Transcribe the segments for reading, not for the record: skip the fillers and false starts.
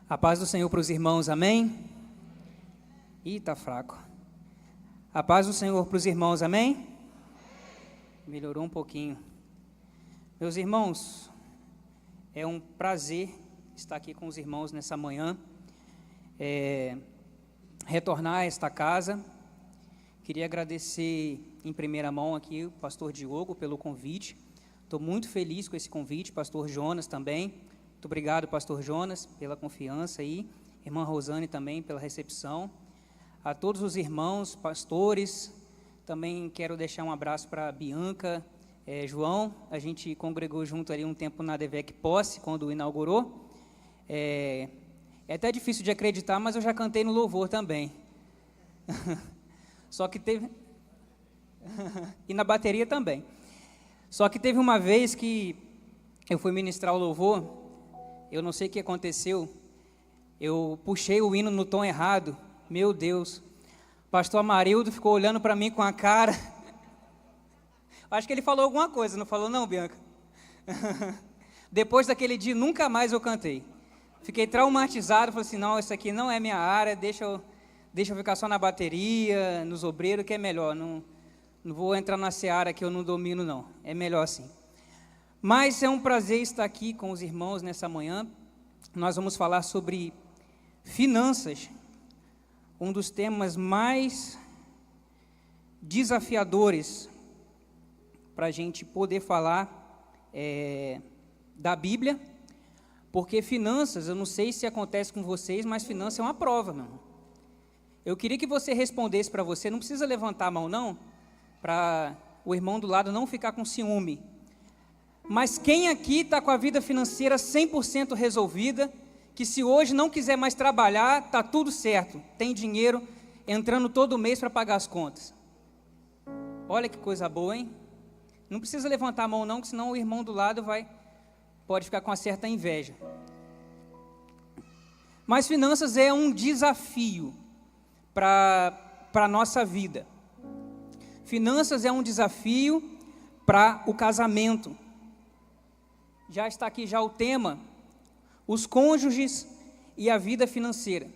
A paz do Senhor para os irmãos, amém? Ih, tá fraco. A paz do Senhor para os irmãos, amém? Melhorou um pouquinho. Meus irmãos, é um prazer estar aqui com os irmãos nessa manhã, retornar a esta casa. Queria agradecer em primeira mão aqui o pastor Diogo pelo convite. Estou muito feliz com esse convite, pastor Jonas também. Muito obrigado, pastor Jonas, pela confiança aí. Irmã Rosane também pela recepção. A todos os irmãos, pastores, também quero deixar um abraço para Bianca, João. A gente congregou junto ali um tempo na Devec Posse, quando inaugurou. É até difícil de acreditar, mas eu já cantei no louvor também. Só que teve... e na bateria também. Só que teve uma vez que eu fui ministrar o louvor, eu não sei o que aconteceu, eu puxei o hino no tom errado, meu Deus, o pastor Amarildo ficou olhando para mim com a cara, acho que ele falou alguma coisa, não falou não, Bianca? Depois daquele dia, nunca mais eu cantei, fiquei traumatizado, falei assim, não, isso aqui não é minha área, deixa eu ficar só na bateria, nos obreiros, que é melhor, não vou entrar na seara que eu não domino não, é melhor assim. Mas é um prazer estar aqui com os irmãos nessa manhã. Nós vamos falar sobre finanças, um dos temas mais desafiadores para a gente poder falar da Bíblia, porque finanças, eu não sei se acontece com vocês, mas finanças é uma prova, meu irmão. Eu queria que você respondesse para você, não precisa levantar a mão não, para o irmão do lado não ficar com ciúme. Mas quem aqui está com a vida financeira 100% resolvida, que se hoje não quiser mais trabalhar, está tudo certo, tem dinheiro entrando todo mês para pagar as contas? Olha que coisa boa, hein? Não precisa levantar a mão não, que senão o irmão do lado pode ficar com uma certa inveja. Mas finanças é um desafio para a nossa vida. Finanças é um desafio para o casamento. Já está aqui já o tema, os cônjuges e a vida financeira.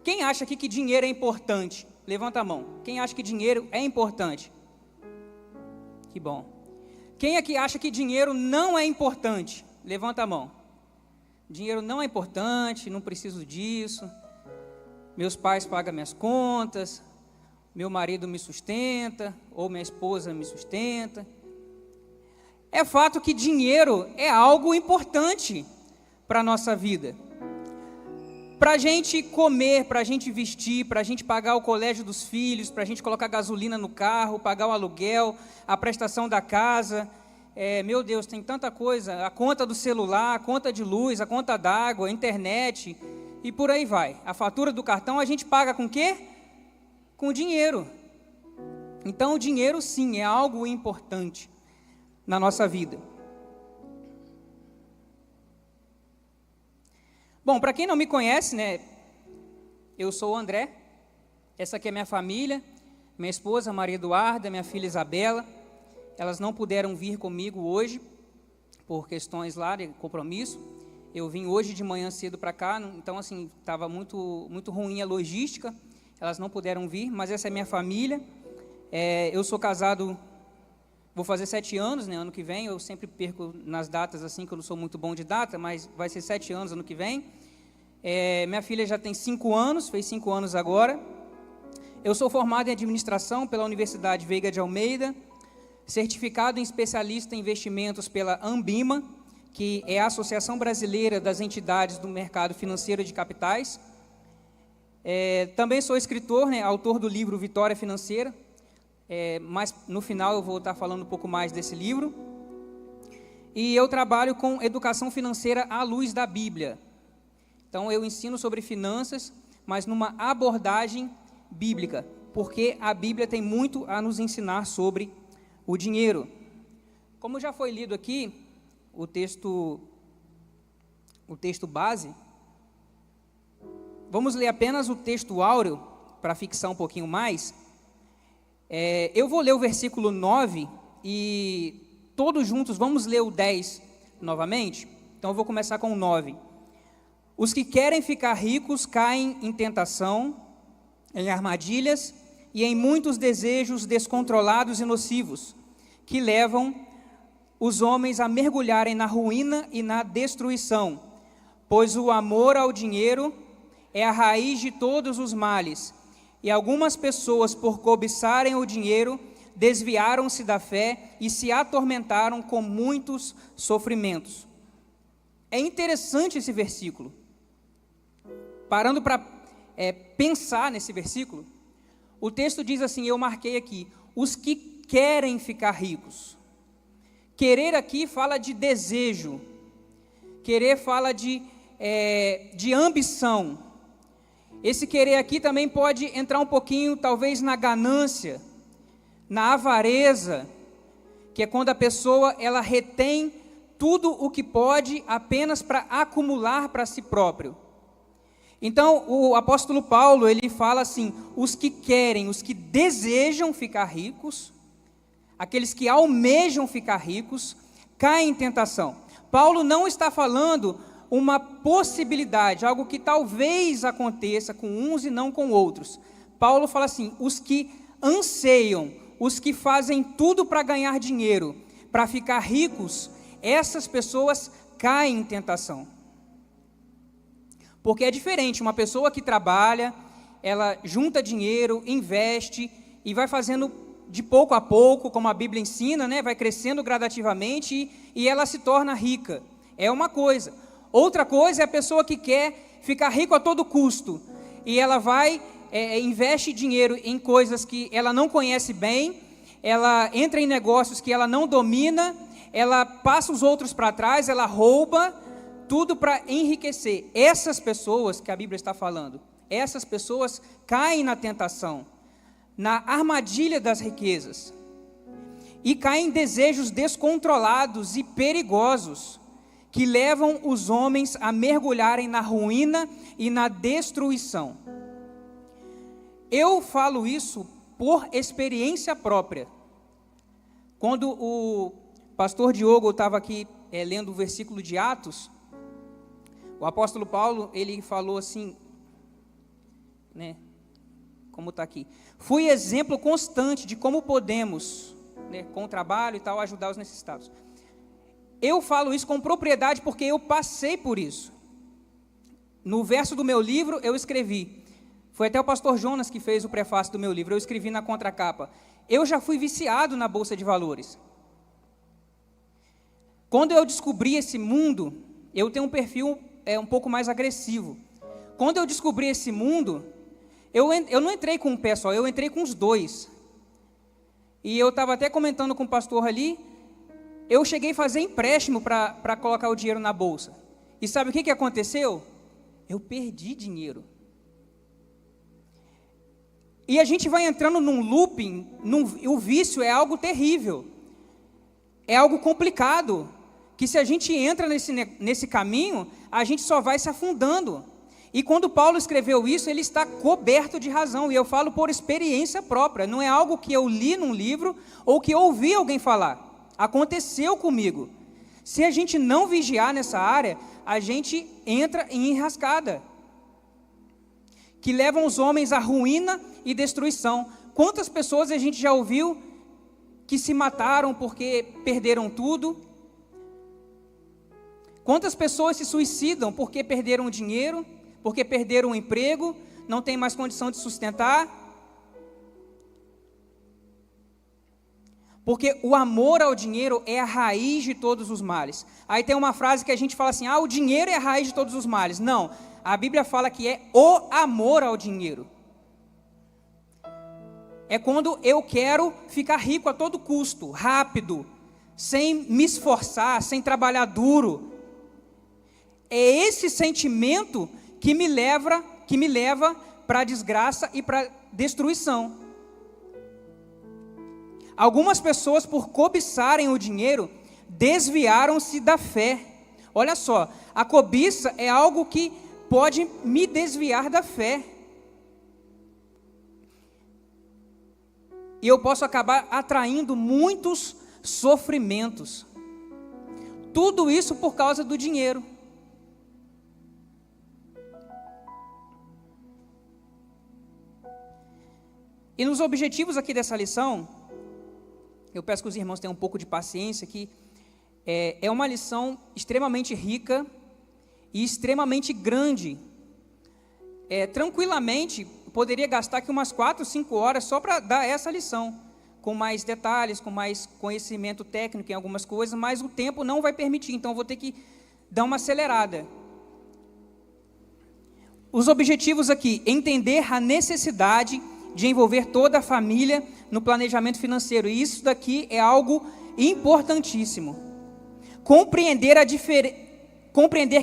Quem acha aqui que dinheiro é importante? Levanta a mão. Quem acha que dinheiro é importante? Que bom. Quem aqui acha que dinheiro não é importante? Levanta a mão. Dinheiro não é importante, não preciso disso. Meus pais pagam minhas contas, meu marido me sustenta, ou minha esposa me sustenta. É fato que dinheiro é algo importante para a nossa vida. Para a gente comer, para a gente vestir, para a gente pagar o colégio dos filhos, para a gente colocar gasolina no carro, pagar o aluguel, a prestação da casa. Meu Deus, tem tanta coisa. A conta do celular, a conta de luz, a conta d'água, a internet e por aí vai. A fatura do cartão a gente paga com o quê? Com dinheiro. Então o dinheiro sim é algo importante na nossa vida. Bom, para quem não me conhece, né, eu sou o André, essa aqui é minha família, minha esposa Maria Eduarda, minha filha Isabela. Elas não puderam vir comigo hoje, por questões lá de compromisso. Eu vim hoje de manhã cedo para cá, então assim, estava muito ruim a logística, elas não puderam vir, mas essa é minha família. Eu sou casado... Vou fazer 7 anos, né, ano que vem. Eu sempre perco nas datas assim, que eu não sou muito bom de data, mas vai ser 7 anos ano que vem. Minha filha já tem 5 anos, fez 5 anos agora. Eu sou formado em administração pela Universidade Veiga de Almeida, certificado em especialista em investimentos pela Ambima, que é a Associação Brasileira das Entidades do Mercado Financeiro de Capitais. Também sou escritor, né, autor do livro Vitória Financeira. Mas no final eu vou estar falando um pouco mais desse livro. E eu trabalho com educação financeira à luz da Bíblia. Então eu ensino sobre finanças, mas numa abordagem bíblica, porque a Bíblia tem muito a nos ensinar sobre o dinheiro. Como já foi lido aqui, o texto base, vamos ler apenas o texto áureo, para fixar um pouquinho mais. Eu vou ler o versículo 9 e todos juntos vamos ler o 10 novamente. Então eu vou começar com o 9. Os que querem ficar ricos caem em tentação, em armadilhas e em muitos desejos descontrolados e nocivos, que levam os homens a mergulharem na ruína e na destruição, pois o amor ao dinheiro é a raiz de todos os males, e algumas pessoas, por cobiçarem o dinheiro, desviaram-se da fé e se atormentaram com muitos sofrimentos. É interessante esse versículo. Parando para pensar nesse versículo, o texto diz assim, eu marquei aqui, os que querem ficar ricos. Querer aqui fala de desejo, querer fala de ambição. Esse querer aqui também pode entrar um pouquinho, talvez, na ganância, na avareza, que é quando a pessoa ela retém tudo o que pode apenas para acumular para si próprio. Então, o apóstolo Paulo, ele fala assim, os que querem, os que desejam ficar ricos, aqueles que almejam ficar ricos, caem em tentação. Paulo não está falando uma possibilidade, algo que talvez aconteça com uns e não com outros. Paulo fala assim, os que anseiam, os que fazem tudo para ganhar dinheiro, para ficar ricos, essas pessoas caem em tentação. Porque é diferente, uma pessoa que trabalha, ela junta dinheiro, investe e vai fazendo de pouco a pouco, como a Bíblia ensina, né? Vai crescendo gradativamente e ela se torna rica. É uma coisa. Outra coisa é a pessoa que quer ficar rico a todo custo e ela vai, investe dinheiro em coisas que ela não conhece bem, ela entra em negócios que ela não domina, ela passa os outros para trás, ela rouba, tudo para enriquecer. Essas pessoas que a Bíblia está falando, essas pessoas caem na tentação, na armadilha das riquezas, e caem em desejos descontrolados e perigosos, que levam os homens a mergulharem na ruína e na destruição. Eu falo isso por experiência própria. Quando o pastor Diogo estava aqui lendo o versículo de Atos, o apóstolo Paulo, ele falou assim, né, como está aqui, fui exemplo constante de como podemos, né, com o trabalho e tal, ajudar os necessitados. Eu falo isso com propriedade porque eu passei por isso. No verso do meu livro eu escrevi, foi até o pastor Jonas que fez o prefácio do meu livro, eu escrevi na contracapa, eu já fui viciado na Bolsa de Valores. Quando eu descobri esse mundo, eu tenho um perfil um pouco mais agressivo. Quando eu descobri esse mundo, eu não entrei com um pé só, eu entrei com os dois. E eu estava até comentando com o pastor ali, eu cheguei a fazer empréstimo para colocar o dinheiro na bolsa. E sabe o que aconteceu? Eu perdi dinheiro. E a gente vai entrando num looping, o vício é algo terrível. É algo complicado, que se a gente entra nesse caminho, a gente só vai se afundando. E quando Paulo escreveu isso, ele está coberto de razão, e eu falo por experiência própria, não é algo que eu li num livro, ou que eu ouvi alguém falar. Aconteceu comigo. Se a gente não vigiar nessa área, a gente entra em enrascada, que levam os homens à ruína e destruição. Quantas pessoas a gente já ouviu que se mataram porque perderam tudo? Quantas pessoas se suicidam porque perderam dinheiro, porque perderam o emprego, não tem mais condição de sustentar? Porque o amor ao dinheiro é a raiz de todos os males. Aí tem uma frase que a gente fala assim, o dinheiro é a raiz de todos os males. Não, a Bíblia fala que é o amor ao dinheiro. É quando eu quero ficar rico a todo custo, rápido, sem me esforçar, sem trabalhar duro. É esse sentimento que me leva para a desgraça e para a destruição. Algumas pessoas, por cobiçarem o dinheiro, desviaram-se da fé. Olha só, a cobiça é algo que pode me desviar da fé. E eu posso acabar atraindo muitos sofrimentos. Tudo isso por causa do dinheiro. E nos objetivos aqui dessa lição, eu peço que os irmãos tenham um pouco de paciência, que é uma lição extremamente rica e extremamente grande. Tranquilamente, poderia gastar aqui umas 4, 5 horas só para dar essa lição, com mais detalhes, com mais conhecimento técnico em algumas coisas, mas o tempo não vai permitir, então eu vou ter que dar uma acelerada. Os objetivos aqui: entender a necessidade de envolver toda a família no planejamento financeiro, e isso daqui é algo importantíssimo. Compreender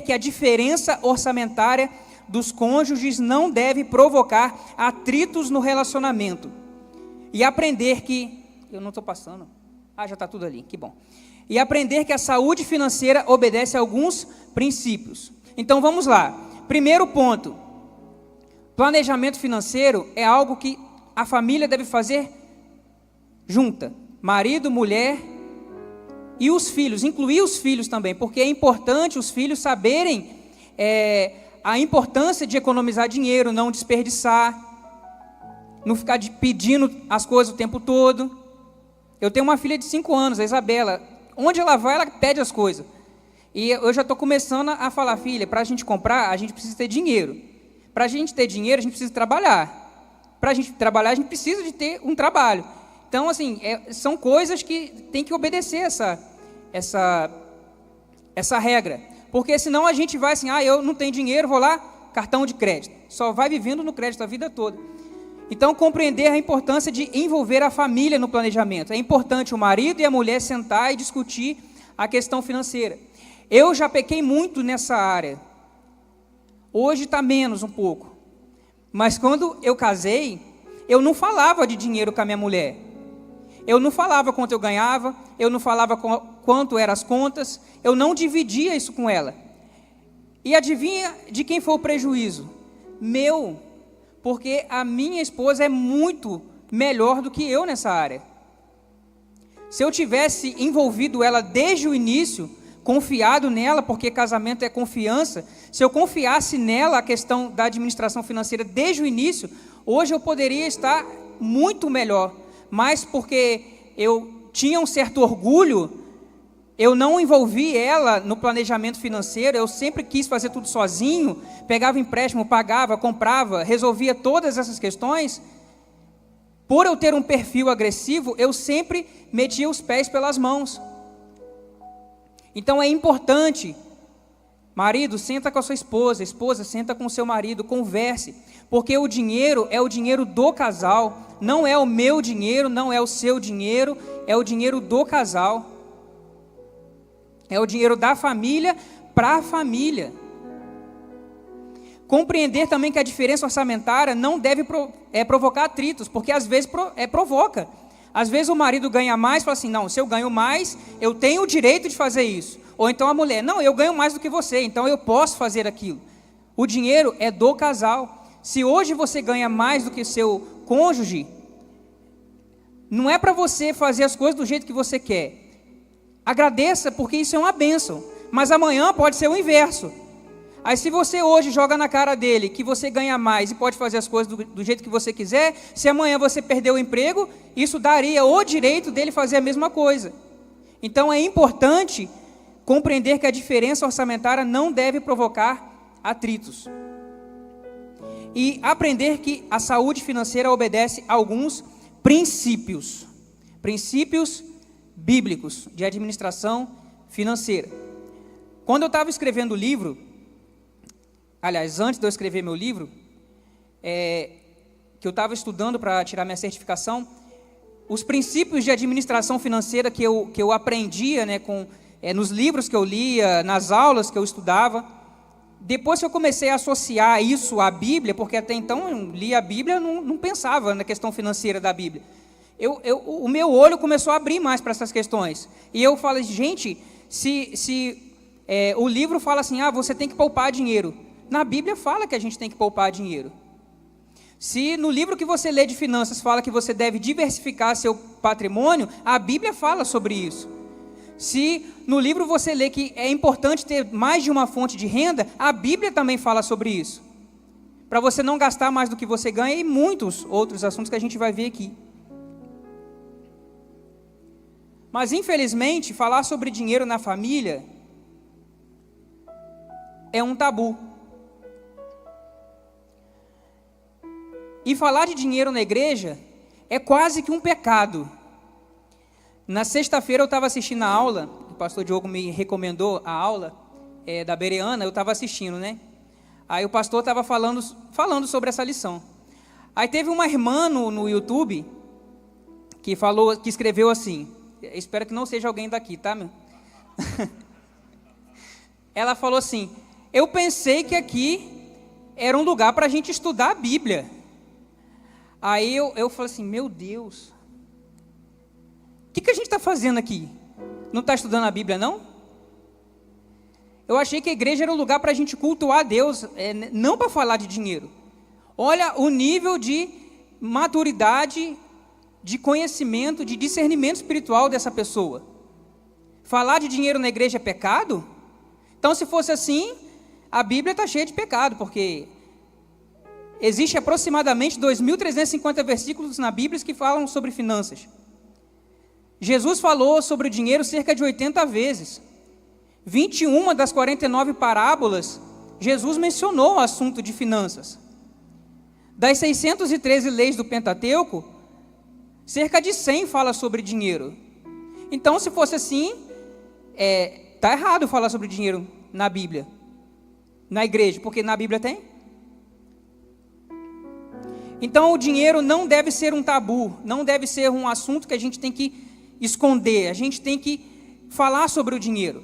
que a diferença orçamentária dos cônjuges não deve provocar atritos no relacionamento. E aprender que... Eu não estou passando. Já está tudo ali, que bom. E aprender que a saúde financeira obedece a alguns princípios. Então vamos lá. Primeiro ponto: planejamento financeiro é algo que a família deve fazer junta. Marido, mulher e os filhos, incluir os filhos também, porque é importante os filhos saberem a importância de economizar dinheiro, não desperdiçar, não ficar pedindo as coisas o tempo todo. Eu tenho uma filha de 5 anos, a Isabela. Onde ela vai, ela pede as coisas. E eu já estou começando a falar: filha, para a gente comprar, a gente precisa ter dinheiro. Para a gente ter dinheiro, a gente precisa trabalhar. Para a gente trabalhar, a gente precisa de ter um trabalho. Então, assim, são coisas que tem que obedecer essa regra. Porque senão a gente vai assim: eu não tenho dinheiro, vou lá, cartão de crédito. Só vai vivendo no crédito a vida toda. Então, compreender a importância de envolver a família no planejamento. É importante o marido e a mulher sentar e discutir a questão financeira. Eu já pequei muito nessa área. Hoje está menos um pouco. Mas quando eu casei, eu não falava de dinheiro com a minha mulher. Eu não falava quanto eu ganhava, eu não falava quanto eram as contas, eu não dividia isso com ela. E adivinha de quem foi o prejuízo? Meu, porque a minha esposa é muito melhor do que eu nessa área. Se eu tivesse envolvido ela desde o início, confiado nela, porque casamento é confiança, se eu confiasse nela a questão da administração financeira desde o início, hoje eu poderia estar muito melhor. Mas porque eu tinha um certo orgulho, eu não envolvi ela no planejamento financeiro, eu sempre quis fazer tudo sozinho, pegava empréstimo, pagava, comprava, resolvia todas essas questões. Por eu ter um perfil agressivo, eu sempre metia os pés pelas mãos. Então é importante, marido, senta com a sua esposa, esposa, senta com o seu marido, converse, porque o dinheiro é o dinheiro do casal, não é o meu dinheiro, não é o seu dinheiro, é o dinheiro do casal, é o dinheiro da família para a família. Compreender também que a diferença orçamentária não deve provocar atritos, porque às vezes provoca. Às vezes o marido ganha mais, fala assim: não, se eu ganho mais, eu tenho o direito de fazer isso. Ou então a mulher: não, eu ganho mais do que você, então eu posso fazer aquilo. O dinheiro é do casal. Se hoje você ganha mais do que seu cônjuge, não é para você fazer as coisas do jeito que você quer. Agradeça, porque isso é uma bênção. Mas amanhã pode ser o inverso. Aí se você hoje joga na cara dele que você ganha mais e pode fazer as coisas do jeito que você quiser, se amanhã você perder o emprego, isso daria o direito dele fazer a mesma coisa. Então é importante compreender que a diferença orçamentária não deve provocar atritos. E aprender que a saúde financeira obedece a alguns princípios bíblicos de administração financeira. Quando eu estava escrevendo o livro, aliás, antes de eu escrever meu livro, que eu estava estudando para tirar minha certificação, os princípios de administração financeira que eu aprendia, né, nos livros que eu lia, nas aulas que eu estudava, depois que eu comecei a associar isso à Bíblia, porque até então eu lia a Bíblia, não pensava na questão financeira da Bíblia, o meu olho começou a abrir mais para essas questões. E eu falei: gente, se o livro fala assim: você tem que poupar dinheiro. Na Bíblia fala que a gente tem que poupar dinheiro. Se no livro que você lê de finanças fala que você deve diversificar seu patrimônio, a Bíblia fala sobre isso. Se no livro você lê que é importante ter mais de uma fonte de renda, a Bíblia também fala sobre isso. para você não gastar mais do que você ganha, e muitos outros assuntos que a gente vai ver aqui. Mas, infelizmente, falar sobre dinheiro na família é um tabu. E falar de dinheiro na igreja é quase que um pecado. Na sexta-feira eu estava assistindo a aula, o pastor Diogo me recomendou a aula da Bereana, eu estava assistindo, né? Aí o pastor estava falando sobre essa lição. Aí teve uma irmã no YouTube que escreveu assim, espero que não seja alguém daqui, tá, meu? Ela falou assim: eu pensei que aqui era um lugar para a gente estudar a Bíblia. Aí eu falei assim, meu Deus, o que a gente está fazendo aqui? Não está estudando a Bíblia, não? Eu achei que a igreja era um lugar para a gente cultuar a Deus, não para falar de dinheiro. Olha o nível de maturidade, de conhecimento, de discernimento espiritual dessa pessoa. Falar de dinheiro na igreja é pecado? Então, se fosse assim, a Bíblia está cheia de pecado, porque existe aproximadamente 2.350 versículos na Bíblia que falam sobre finanças. Jesus falou sobre o dinheiro cerca de 80 vezes. 21 das 49 parábolas, Jesus mencionou o assunto de finanças. Das 613 leis do Pentateuco, cerca de 100 fala sobre dinheiro. Então, se fosse assim, está errado falar sobre dinheiro na Bíblia, na igreja, porque na Bíblia tem. Então, o dinheiro não deve ser um tabu, não deve ser um assunto que a gente tem que esconder, a gente tem que falar sobre o dinheiro.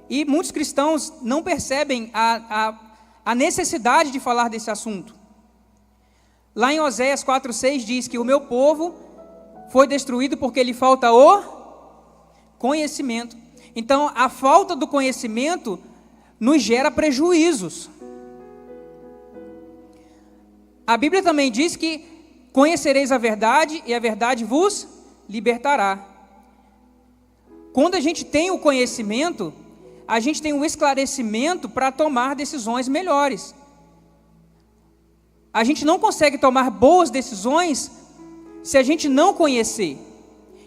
E muitos cristãos não percebem a necessidade de falar desse assunto. Lá em Oséias 4,6 diz que o meu povo foi destruído porque lhe falta o conhecimento. Então, a falta do conhecimento nos gera prejuízos. A Bíblia também diz que conhecereis a verdade e a verdade vos libertará. Quando a gente tem o conhecimento, a gente tem um esclarecimento para tomar decisões melhores. A gente não consegue tomar boas decisões se a gente não conhecer.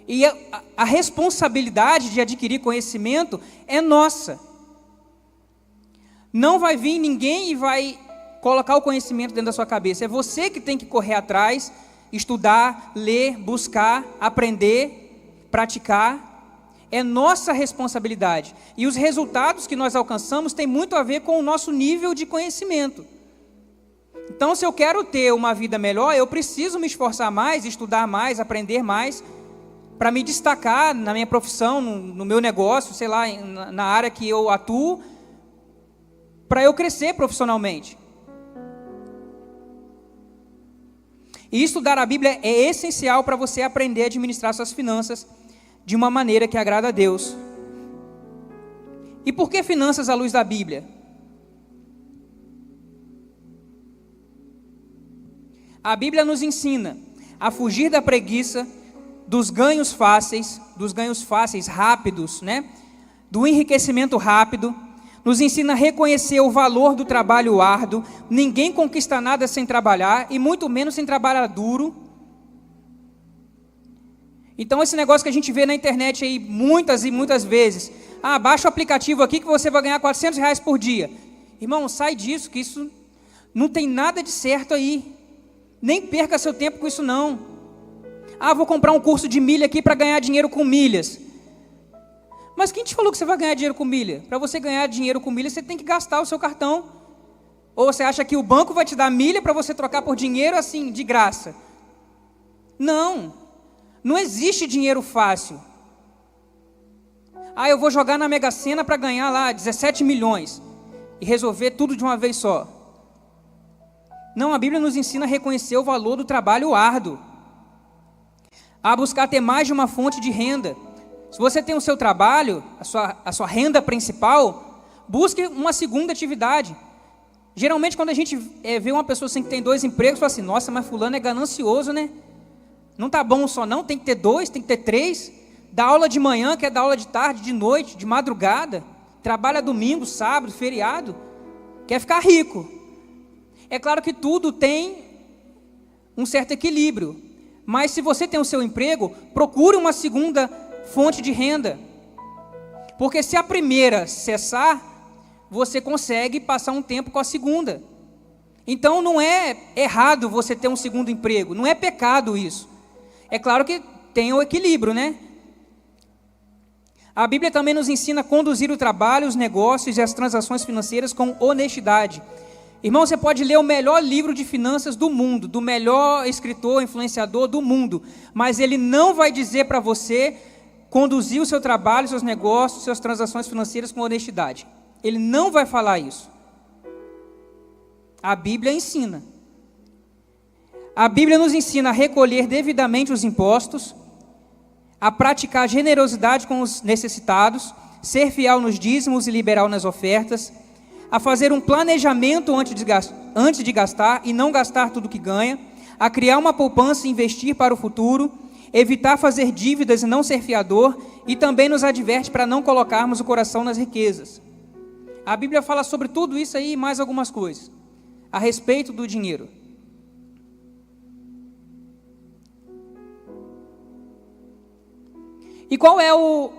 E a responsabilidade de adquirir conhecimento é nossa. Não vai vir ninguém e vai colocar o conhecimento dentro da sua cabeça. É você que tem que correr atrás, estudar, ler, buscar, aprender, praticar. É nossa responsabilidade. E os resultados que nós alcançamos têm muito a ver com o nosso nível de conhecimento. Então, se eu quero ter uma vida melhor, eu preciso me esforçar mais, estudar mais, aprender mais, para me destacar na minha profissão, no meu negócio, sei lá, na área que eu atuo, para eu crescer profissionalmente. E estudar a Bíblia é essencial para você aprender a administrar suas finanças de uma maneira que agrada a Deus. E por que finanças à luz da Bíblia? A Bíblia nos ensina a fugir da preguiça, dos ganhos fáceis rápidos, né? Do enriquecimento rápido. Nos ensina a reconhecer o valor do trabalho árduo. Ninguém conquista nada sem trabalhar, e muito menos sem trabalhar duro. Então, esse negócio que a gente vê na internet aí muitas e muitas vezes, baixa o aplicativo aqui que você vai ganhar R$400 por dia. Irmão, sai disso, que isso não tem nada de certo aí. Nem perca seu tempo com isso não. Vou comprar um curso de milha aqui para ganhar dinheiro com milhas. Mas quem te falou que você vai ganhar dinheiro com milha? Para você ganhar dinheiro com milha, você tem que gastar o seu cartão. Ou você acha que o banco vai te dar milha para você trocar por dinheiro assim, de graça? Não. Não existe dinheiro fácil. Eu vou jogar na Mega Sena para ganhar lá 17 milhões e resolver tudo de uma vez só. Não, a Bíblia nos ensina a reconhecer o valor do trabalho árduo, a buscar ter mais de uma fonte de renda. Se você tem o seu trabalho, a sua renda principal, busque uma segunda atividade. Geralmente, quando a gente vê uma pessoa assim que tem 2 empregos, fala assim, nossa, mas fulano é ganancioso, né? Não tá bom só não, tem que ter 2, tem que ter 3. Dá aula de manhã, quer dar aula de tarde, de noite, de madrugada. Trabalha domingo, sábado, feriado. Quer ficar rico. É claro que tudo tem um certo equilíbrio, mas se você tem o seu emprego, procure uma segunda fonte de renda, porque se a primeira cessar, você consegue passar um tempo com a segunda. Então não é errado você ter um segundo emprego, não é pecado isso. É claro que tem o equilíbrio, né? A Bíblia também nos ensina a conduzir o trabalho, os negócios e as transações financeiras com honestidade. Irmão, você pode ler o melhor livro de finanças do mundo, do melhor escritor, influenciador do mundo, mas ele não vai dizer para você conduzir o seu trabalho, seus negócios, suas transações financeiras com honestidade. Ele não vai falar isso. A Bíblia ensina. A Bíblia nos ensina a recolher devidamente os impostos, a praticar generosidade com os necessitados, ser fiel nos dízimos e liberal nas ofertas, a fazer um planejamento antes de gastar e não gastar tudo que ganha, a criar uma poupança e investir para o futuro, evitar fazer dívidas e não ser fiador, e também nos adverte para não colocarmos o coração nas riquezas. A Bíblia fala sobre tudo isso aí e mais algumas coisas, a respeito do dinheiro. E qual é o...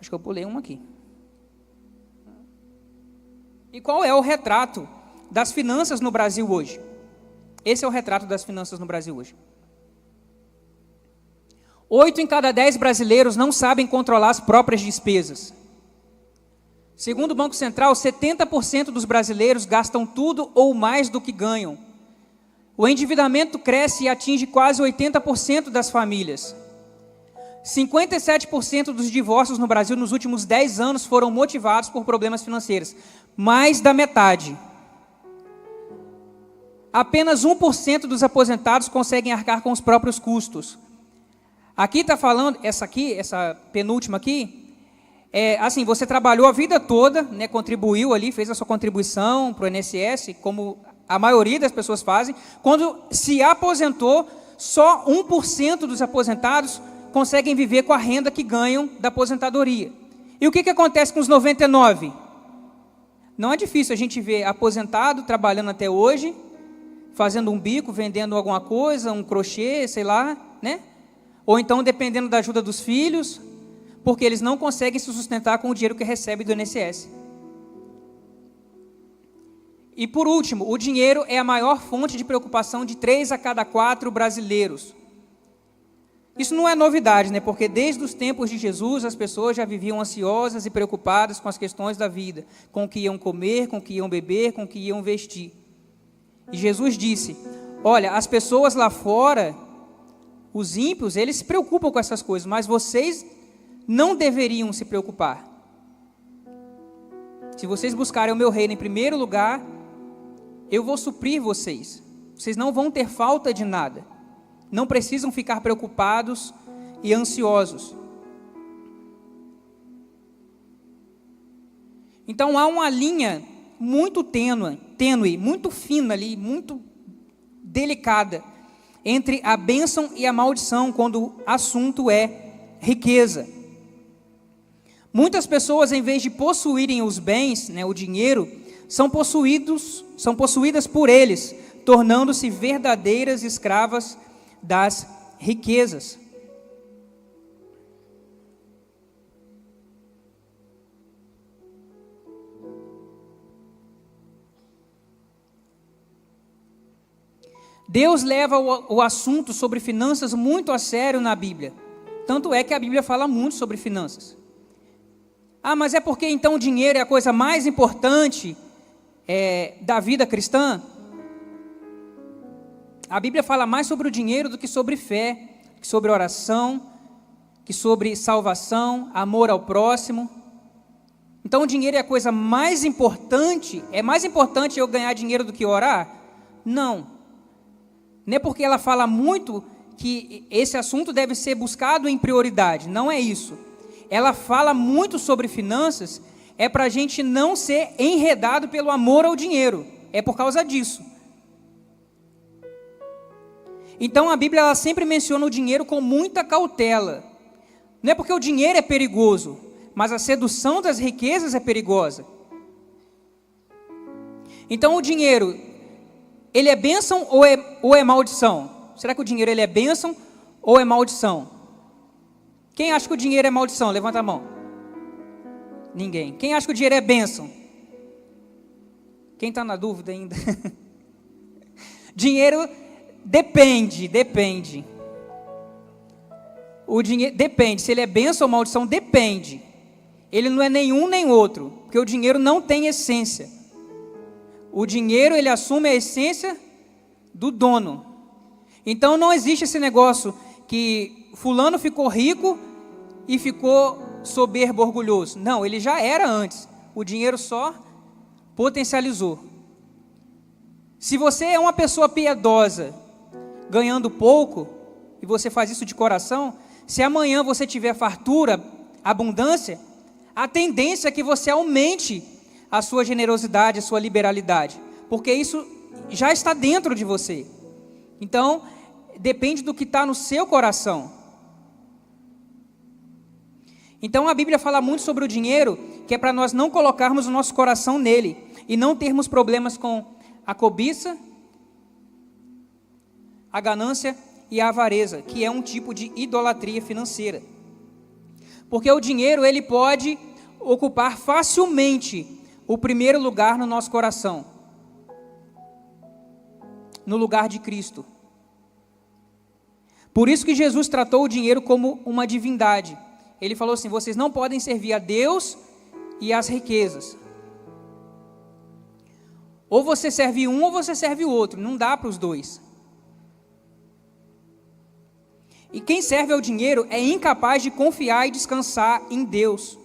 Acho que eu pulei uma aqui. E qual é o retrato das finanças no Brasil hoje? Esse é o retrato das finanças no Brasil hoje. 8 em cada 10 brasileiros não sabem controlar as próprias despesas. Segundo o Banco Central, 70% dos brasileiros gastam tudo ou mais do que ganham. O endividamento cresce e atinge quase 80% das famílias. 57% dos divórcios no Brasil nos últimos 10 anos foram motivados por problemas financeiros. Mais da metade. Apenas 1% dos aposentados conseguem arcar com os próprios custos. Aqui está falando, essa penúltima aqui, assim, você trabalhou a vida toda, né, contribuiu ali, fez a sua contribuição para o INSS, como a maioria das pessoas fazem. Quando se aposentou, só 1% dos aposentados conseguem viver com a renda que ganham da aposentadoria. E o que acontece com os 99%? Não é difícil a gente ver aposentado trabalhando até hoje, fazendo um bico, vendendo alguma coisa, um crochê, sei lá, né? Ou então dependendo da ajuda dos filhos, porque eles não conseguem se sustentar com o dinheiro que recebem do INSS. E por último, o dinheiro é a maior fonte de preocupação de 3 a cada 4 brasileiros. Isso não é novidade, né? Porque desde os tempos de Jesus, as pessoas já viviam ansiosas e preocupadas com as questões da vida, com o que iam comer, com o que iam beber, com o que iam vestir. E Jesus disse, olha, as pessoas lá fora, os ímpios, eles se preocupam com essas coisas, mas vocês não deveriam se preocupar. Se vocês buscarem o meu reino em primeiro lugar, eu vou suprir vocês. Vocês não vão ter falta de nada. Não precisam ficar preocupados e ansiosos. Então há uma linha muito tênue, muito fina ali, muito delicada, entre a bênção e a maldição, quando o assunto é riqueza. Muitas pessoas, em vez de possuírem os bens, né, o dinheiro, são possuídas por eles, tornando-se verdadeiras escravas das riquezas. Deus leva o assunto sobre finanças muito a sério na Bíblia. Tanto é que a Bíblia fala muito sobre finanças. Ah, mas é porque então o dinheiro é a coisa mais importante da vida cristã? A Bíblia fala mais sobre o dinheiro do que sobre fé, que sobre oração, que sobre salvação, amor ao próximo. Então o dinheiro é a coisa mais importante? É mais importante eu ganhar dinheiro do que orar? Não. Não é porque ela fala muito que esse assunto deve ser buscado em prioridade. Não é isso. Ela fala muito sobre finanças, é para a gente não ser enredado pelo amor ao dinheiro. É por causa disso. Então a Bíblia ela sempre menciona o dinheiro com muita cautela. Não é porque o dinheiro é perigoso, mas a sedução das riquezas é perigosa. Então o dinheiro, ele é bênção ou é maldição? Será que o dinheiro ele é bênção ou é maldição? Quem acha que o dinheiro é maldição? Levanta a mão. Ninguém. Quem acha que o dinheiro é bênção? Quem está na dúvida ainda? Dinheiro depende. O dinheiro depende, se ele é bênção ou maldição, depende. Ele não é nenhum nem outro, porque o dinheiro não tem essência. O dinheiro, ele assume a essência do dono. Então não existe esse negócio que fulano ficou rico e ficou soberbo, orgulhoso. Não, ele já era antes. O dinheiro só potencializou. Se você é uma pessoa piedosa, ganhando pouco, e você faz isso de coração, se amanhã você tiver fartura, abundância, a tendência é que você aumente a sua generosidade, a sua liberalidade, porque isso já está dentro de você. Então, depende do que está no seu coração. Então a Bíblia fala muito sobre o dinheiro, que é para nós não colocarmos o nosso coração nele, e não termos problemas com a cobiça, a ganância e a avareza, que é um tipo de idolatria financeira. Porque o dinheiro, ele pode ocupar facilmente o primeiro lugar no nosso coração, no lugar de Cristo. Por isso que Jesus tratou o dinheiro como uma divindade. Ele falou assim: vocês não podem servir a Deus e às riquezas. Ou você serve um ou você serve o outro, não dá para os dois. E quem serve ao dinheiro é incapaz de confiar e descansar em Deus.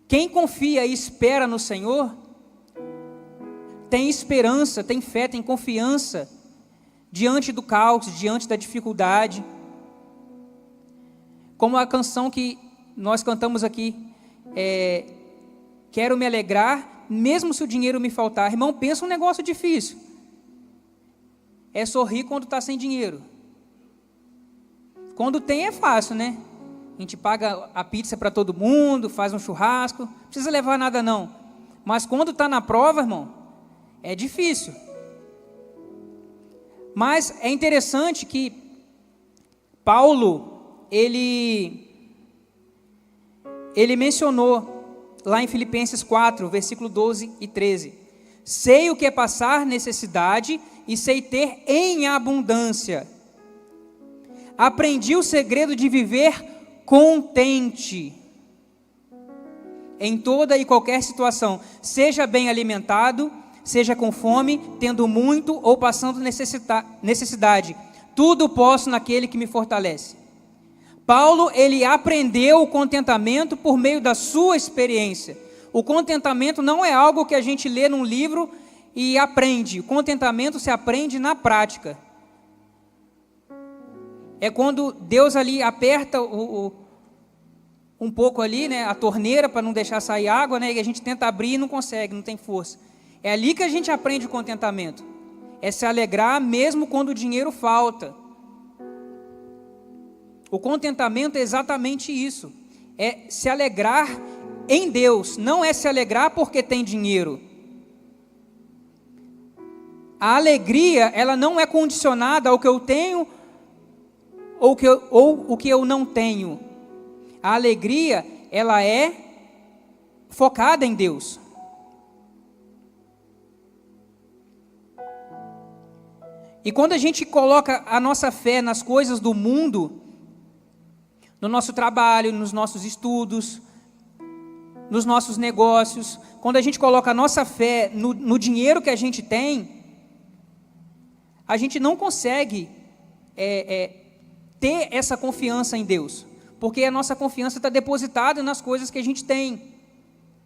Quem confia e espera no Senhor, tem esperança, tem fé, tem confiança, diante do caos, diante da dificuldade. Como a canção que nós cantamos aqui, quero me alegrar, mesmo se o dinheiro me faltar. Irmão, pensa um negócio difícil. É sorrir quando está sem dinheiro. Quando tem é fácil, né? A gente paga a pizza para todo mundo, faz um churrasco, não precisa levar nada não. Mas quando está na prova, irmão, é difícil. Mas é interessante que Paulo, ele mencionou lá em Filipenses 4, versículo 12 e 13. Sei o que é passar necessidade e sei ter em abundância. Aprendi o segredo de viver contente em toda e qualquer situação, seja bem alimentado, seja com fome, tendo muito ou passando necessidade. Tudo posso naquele que me fortalece. Paulo, ele aprendeu o contentamento por meio da sua experiência. O contentamento não é algo que a gente lê num livro e aprende. O contentamento se aprende na prática. É quando Deus ali aperta um pouco ali, né, a torneira para não deixar sair água, né, e a gente tenta abrir e não consegue, não tem força. É ali que a gente aprende o contentamento. É se alegrar mesmo quando o dinheiro falta. O contentamento é exatamente isso. É se alegrar em Deus, não é se alegrar porque tem dinheiro. A alegria, ela não é condicionada ao que eu tenho ou o que eu não tenho. A alegria, ela é focada em Deus. E quando a gente coloca a nossa fé nas coisas do mundo, no nosso trabalho, nos nossos estudos, nos nossos negócios, quando a gente coloca a nossa fé no dinheiro que a gente tem, a gente não consegue ter essa confiança em Deus, porque a nossa confiança está depositada nas coisas que a gente tem,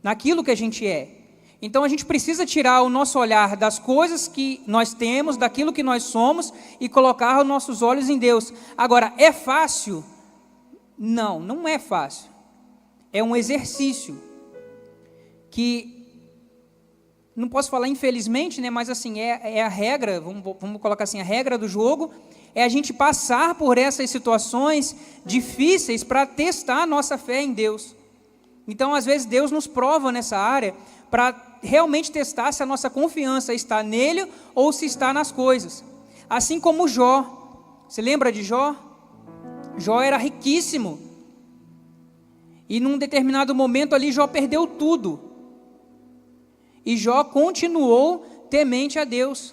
naquilo que a gente é. Então a gente precisa tirar o nosso olhar das coisas que nós temos, daquilo que nós somos, e colocar os nossos olhos em Deus. Agora, é fácil? Não, não é fácil. É um exercício que, não posso falar infelizmente, né, mas assim, é a regra, vamos colocar assim, a regra do jogo, é a gente passar por essas situações difíceis para testar a nossa fé em Deus. Então, às vezes, Deus nos prova nessa área para realmente testar se a nossa confiança está nele ou se está nas coisas. Assim como Jó. Você lembra de Jó? Jó era riquíssimo. E num determinado momento ali, Jó perdeu tudo. E Jó continuou temente a Deus.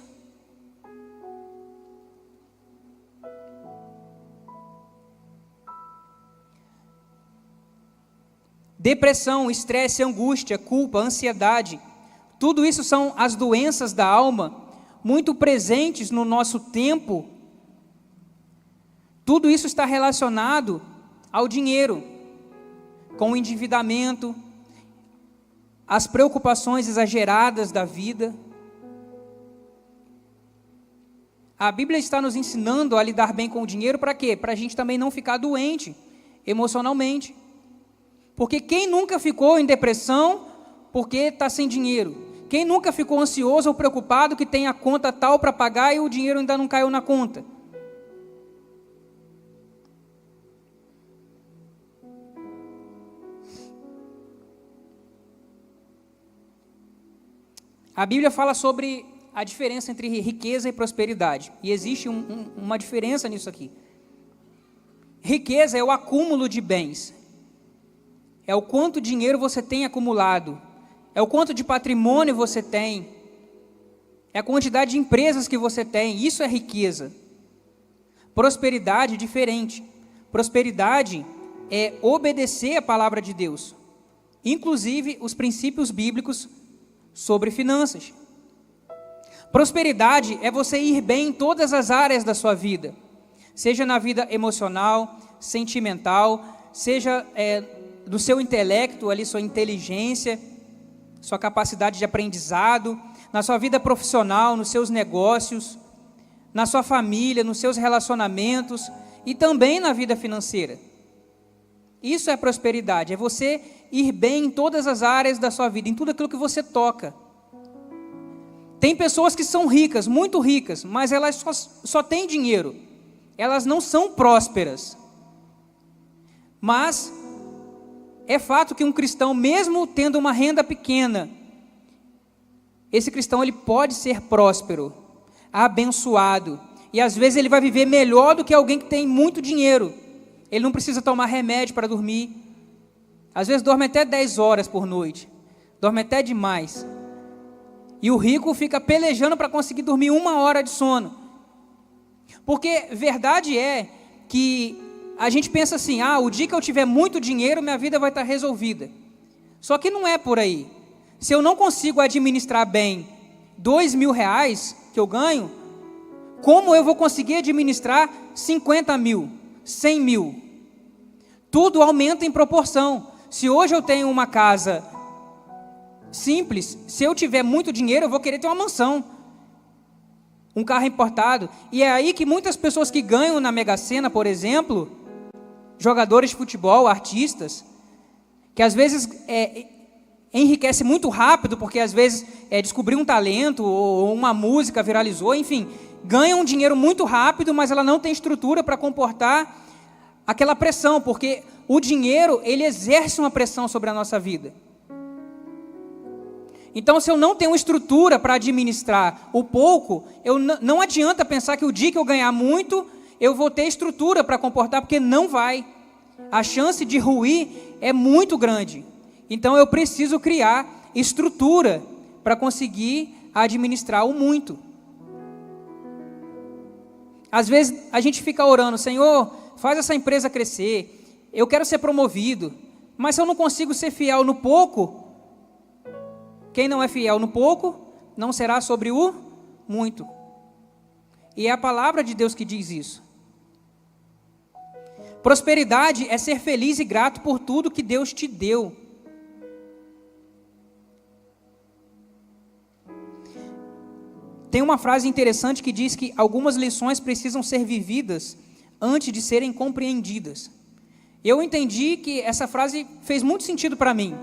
Depressão, estresse, angústia, culpa, ansiedade, tudo isso são as doenças da alma, muito presentes no nosso tempo. Tudo isso está relacionado ao dinheiro, com o endividamento, as preocupações exageradas da vida. A Bíblia está nos ensinando a lidar bem com o dinheiro para quê? Para a gente também não ficar doente emocionalmente. Porque quem nunca ficou em depressão porque está sem dinheiro? Quem nunca ficou ansioso ou preocupado que tem a conta tal para pagar e o dinheiro ainda não caiu na conta? A Bíblia fala sobre a diferença entre riqueza e prosperidade. E existe uma diferença nisso aqui. Riqueza é o acúmulo de bens. É o quanto dinheiro você tem acumulado. É o quanto de patrimônio você tem. É a quantidade de empresas que você tem. Isso é riqueza. Prosperidade é diferente. Prosperidade é obedecer a palavra de Deus. Inclusive os princípios bíblicos sobre finanças. Prosperidade é você ir bem em todas as áreas da sua vida. Seja na vida emocional, sentimental, seja do seu intelecto, ali, sua inteligência, sua capacidade de aprendizado, na sua vida profissional, nos seus negócios, na sua família, nos seus relacionamentos e também na vida financeira. Isso é prosperidade, é você ir bem em todas as áreas da sua vida, em tudo aquilo que você toca. Tem pessoas que são ricas, muito ricas, mas elas só têm dinheiro, elas não são prósperas. Mas é fato que um cristão, mesmo tendo uma renda pequena, esse cristão ele pode ser próspero, abençoado, e às vezes ele vai viver melhor do que alguém que tem muito dinheiro. Ele não precisa tomar remédio para dormir, às vezes dorme até 10 horas por noite, dorme até demais, e o rico fica pelejando para conseguir dormir 1 hora de sono, porque verdade é que a gente pensa assim, o dia que eu tiver muito dinheiro, minha vida vai estar resolvida. Só que não é por aí. Se eu não consigo administrar bem 2.000 reais que eu ganho, como eu vou conseguir administrar 50 mil, 100 mil? Tudo aumenta em proporção. Se hoje eu tenho uma casa simples, se eu tiver muito dinheiro, eu vou querer ter uma mansão, um carro importado. E é aí que muitas pessoas que ganham na Mega Sena, por exemplo, jogadores de futebol, artistas, que às vezes enriquece muito rápido, porque às vezes descobriu um talento, ou uma música viralizou, enfim, ganham dinheiro muito rápido, mas ela não tem estrutura para comportar aquela pressão, porque o dinheiro, ele exerce uma pressão sobre a nossa vida. Então, se eu não tenho estrutura para administrar o pouco, não adianta pensar que o dia que eu ganhar muito, eu vou ter estrutura para comportar, porque não vai. A chance de ruir é muito grande. Então eu preciso criar estrutura para conseguir administrar o muito. Às vezes a gente fica orando, Senhor, faz essa empresa crescer, eu quero ser promovido, mas se eu não consigo ser fiel no pouco, quem não é fiel no pouco, não será sobre o muito. E é a palavra de Deus que diz isso. Prosperidade é ser feliz e grato por tudo que Deus te deu. Tem uma frase interessante que diz que algumas lições precisam ser vividas antes de serem compreendidas. Eu entendi que essa frase fez muito sentido para mim,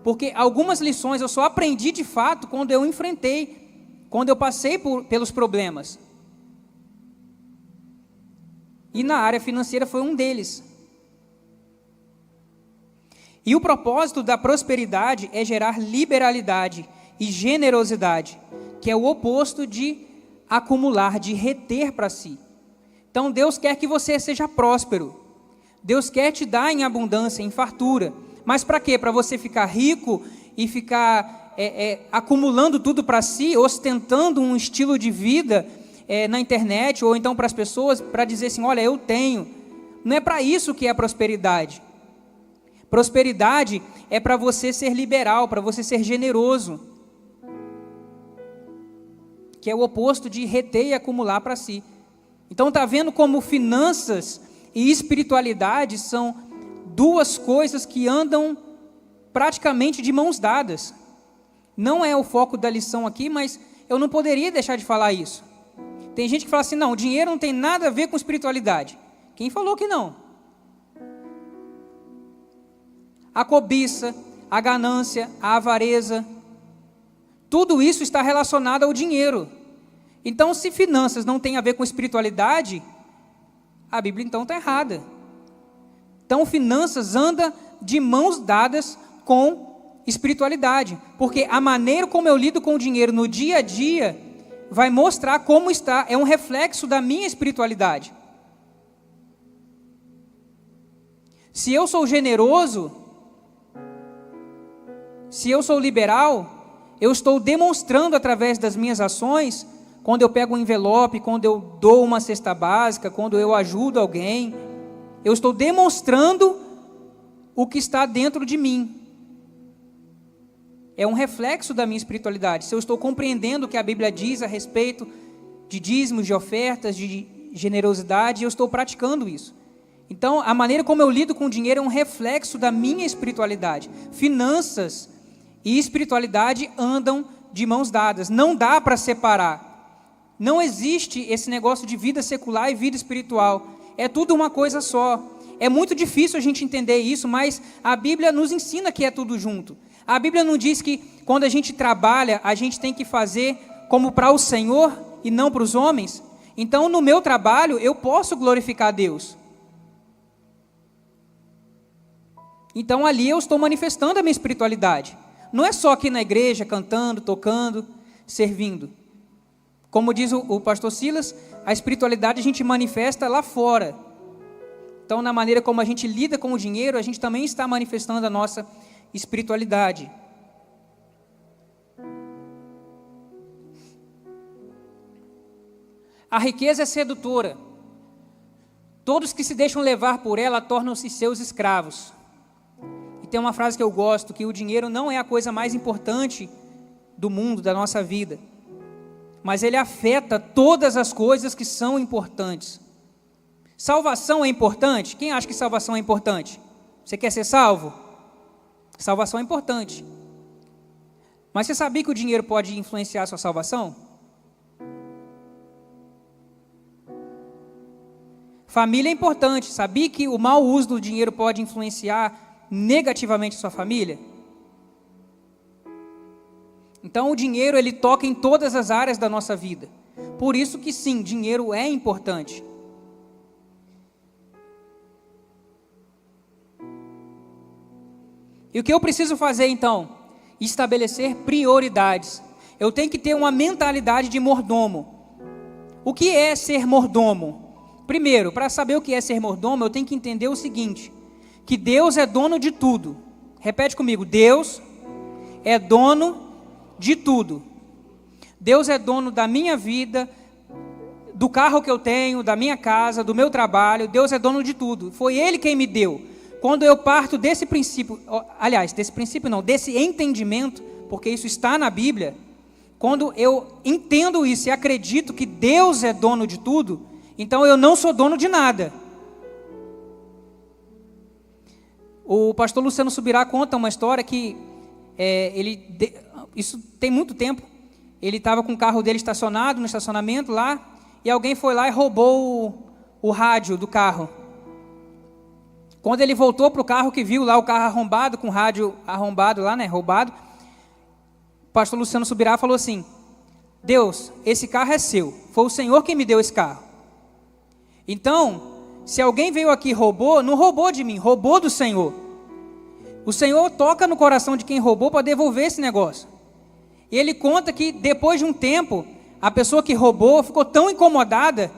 porque algumas lições eu só aprendi de fato quando eu enfrentei, quando eu passei pelos problemas. E na área financeira foi um deles. E o propósito da prosperidade é gerar liberalidade e generosidade, que é o oposto de acumular, de reter para si. Então Deus quer que você seja próspero. Deus quer te dar em abundância, em fartura. Mas para quê? Para você ficar rico e ficar acumulando tudo para si, ostentando um estilo de vida na internet, ou então para as pessoas, para dizer assim, olha, eu tenho. Não é para isso que é prosperidade. Prosperidade é para você ser liberal, para você ser generoso, que é o oposto de reter e acumular para si. Então está vendo como finanças e espiritualidade são duas coisas que andam praticamente de mãos dadas. Não é o foco da lição aqui, mas eu não poderia deixar de falar isso. Tem gente que fala assim, não, o dinheiro não tem nada a ver com espiritualidade. Quem falou que não? A cobiça, a ganância, a avareza, tudo isso está relacionado ao dinheiro. Então, se finanças não tem a ver com espiritualidade, a Bíblia então está errada. Então, finanças anda de mãos dadas com espiritualidade, porque a maneira como eu lido com o dinheiro no dia a dia vai mostrar como está, é um reflexo da minha espiritualidade. Se eu sou generoso, se eu sou liberal, eu estou demonstrando através das minhas ações, quando eu pego um envelope, quando eu dou uma cesta básica, quando eu ajudo alguém, eu estou demonstrando o que está dentro de mim. É um reflexo da minha espiritualidade. Se eu estou compreendendo o que a Bíblia diz a respeito de dízimos, de ofertas, de generosidade, eu estou praticando isso. Então, a maneira como eu lido com o dinheiro é um reflexo da minha espiritualidade. Finanças e espiritualidade andam de mãos dadas. Não dá para separar. Não existe esse negócio de vida secular e vida espiritual. É tudo uma coisa só. É muito difícil a gente entender isso, mas a Bíblia nos ensina que é tudo junto. A Bíblia não diz que quando a gente trabalha, a gente tem que fazer como para o Senhor e não para os homens? Então, no meu trabalho, eu posso glorificar a Deus. Então, ali eu estou manifestando a minha espiritualidade. Não é só aqui na igreja, cantando, tocando, servindo. Como diz o pastor Silas, a espiritualidade a gente manifesta lá fora. Então, na maneira como a gente lida com o dinheiro, a gente também está manifestando a nossa espiritualidade. A riqueza é sedutora. Todos que se deixam levar por ela tornam-se seus escravos. E tem uma frase que eu gosto, que o dinheiro não é a coisa mais importante do mundo, da nossa vida. Mas ele afeta todas as coisas que são importantes. Salvação é importante? Quem acha que salvação é importante? Você quer ser salvo? Salvação é importante. Mas você sabia que o dinheiro pode influenciar a sua salvação? Família é importante. Sabia que o mau uso do dinheiro pode influenciar negativamente a sua família? Então o dinheiro ele toca em todas as áreas da nossa vida. Por isso que sim, dinheiro é importante. E o que eu preciso fazer então? Estabelecer prioridades. Eu tenho que ter uma mentalidade de mordomo. O que é ser mordomo? Primeiro, para saber o que é ser mordomo, eu tenho que entender o seguinte: que Deus é dono de tudo. Repete comigo: Deus é dono de tudo. Deus é dono da minha vida, do carro que eu tenho, da minha casa, do meu trabalho. Deus é dono de tudo. Foi Ele quem me deu. Quando eu parto desse princípio, aliás, desse princípio não, desse entendimento, porque isso está na Bíblia, quando eu entendo isso e acredito que Deus é dono de tudo, então eu não sou dono de nada. O pastor Luciano Subirá conta uma história que isso tem muito tempo. Ele estava com o carro dele estacionado no estacionamento lá, e alguém foi lá e roubou o rádio do carro. Quando ele voltou para o carro, que viu lá o carro arrombado, com o rádio arrombado lá, né, roubado, o pastor Luciano Subirá falou assim: Deus, esse carro é seu, foi o Senhor quem me deu esse carro. Então, se alguém veio aqui e roubou, não roubou de mim, roubou do Senhor. O Senhor toca no coração de quem roubou para devolver esse negócio. E ele conta que depois de um tempo, a pessoa que roubou ficou tão incomodada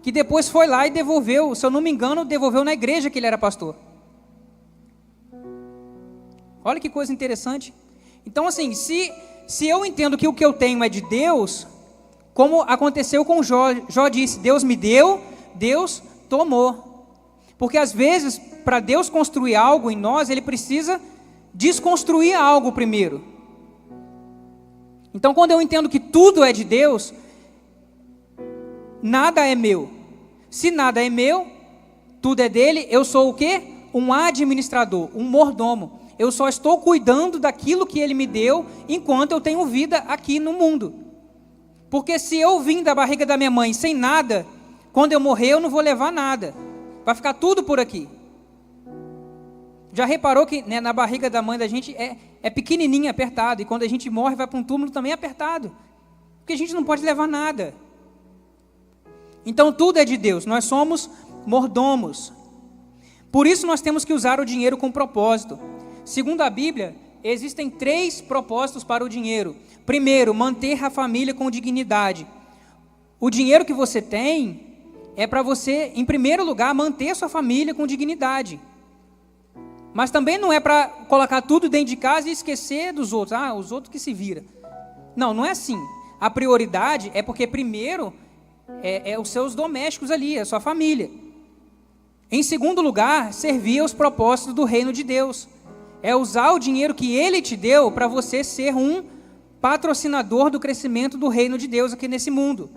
que depois foi lá e devolveu, se eu não me engano, devolveu na igreja que ele era pastor. Olha que coisa interessante. Então, assim, se eu entendo que o que eu tenho é de Deus, como aconteceu com Jó, Jó disse, Deus me deu, Deus tomou. Porque às vezes, para Deus construir algo em nós, Ele precisa desconstruir algo primeiro. Então, quando eu entendo que tudo é de Deus, nada é meu. Se nada é meu, tudo é dele, eu sou o quê? Um administrador, um mordomo. Eu só estou cuidando daquilo que Ele me deu enquanto eu tenho vida aqui no mundo. Porque se eu vim da barriga da minha mãe sem nada, quando eu morrer eu não vou levar nada. Vai ficar tudo por aqui. Já reparou que, né, na barriga da mãe da gente é pequenininho, apertado. E quando a gente morre, vai para um túmulo também apertado. Porque a gente não pode levar nada. Então tudo é de Deus. Nós somos mordomos. Por isso nós temos que usar o dinheiro com propósito. Segundo a Bíblia, existem 3 propósitos para o dinheiro. Primeiro, manter a família com dignidade. O dinheiro que você tem é para você, em primeiro lugar, manter a sua família com dignidade. Mas também não é para colocar tudo dentro de casa e esquecer dos outros. Ah, os outros que se viram. Não, não é assim. A prioridade é porque primeiro é os seus domésticos ali, a sua família. Em segundo lugar, servir aos propósitos do reino de Deus. É usar o dinheiro que Ele te deu para você ser um patrocinador do crescimento do reino de Deus aqui nesse mundo.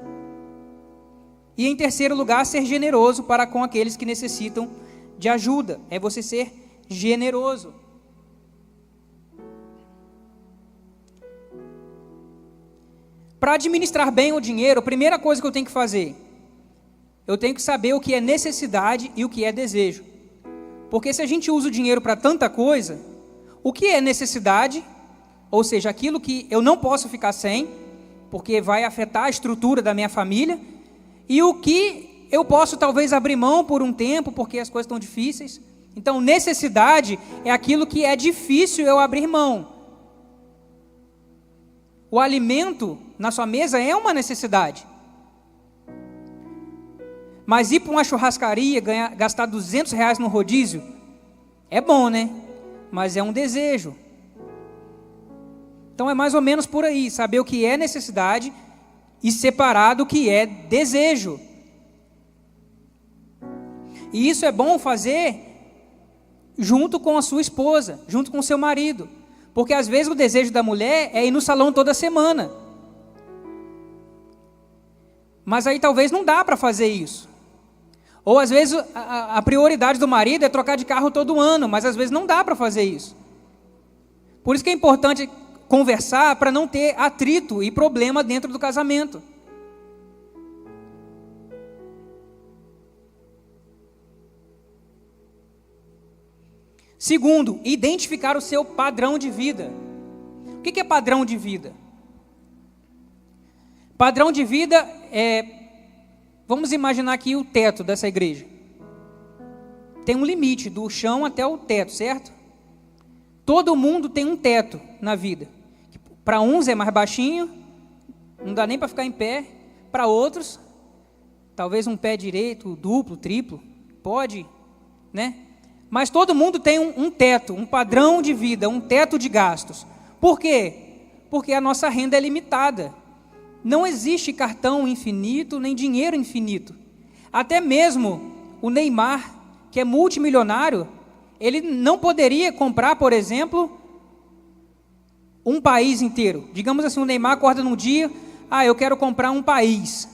E em terceiro lugar, ser generoso para com aqueles que necessitam de ajuda. É você ser generoso. Para administrar bem o dinheiro, a primeira coisa que eu tenho que fazer, eu tenho que saber o que é necessidade e o que é desejo. Porque se a gente usa o dinheiro para tanta coisa, o que é necessidade, ou seja, aquilo que eu não posso ficar sem, porque vai afetar a estrutura da minha família, e o que eu posso talvez abrir mão por um tempo, porque as coisas estão difíceis. Então, necessidade é aquilo que é difícil eu abrir mão. O alimento na sua mesa é uma necessidade. Mas ir para uma churrascaria, gastar R$200 no rodízio, é bom, né? Mas é um desejo. Então é mais ou menos por aí, saber o que é necessidade e separar do que é desejo. E isso é bom fazer junto com a sua esposa, junto com o seu marido. Porque às vezes o desejo da mulher é ir no salão toda semana. Mas aí talvez não dá para fazer isso. Ou às vezes a prioridade do marido é trocar de carro todo ano, mas às vezes não dá para fazer isso. Por isso que é importante conversar para não ter atrito e problema dentro do casamento. Segundo, identificar o seu padrão de vida. O que é padrão de vida? Padrão de vida vamos imaginar aqui o teto dessa igreja. Tem um limite do chão até o teto, certo? Todo mundo tem um teto na vida. Para uns é mais baixinho, não dá nem para ficar em pé. Para outros, talvez um pé direito, duplo, triplo, pode, né? Mas todo mundo tem um teto, um padrão de vida, um teto de gastos. Por quê? Porque a nossa renda é limitada. Não existe cartão infinito, nem dinheiro infinito. Até mesmo o Neymar, que é multimilionário, ele não poderia comprar, por exemplo, um país inteiro. Digamos assim, o Neymar acorda num dia, eu quero comprar um país,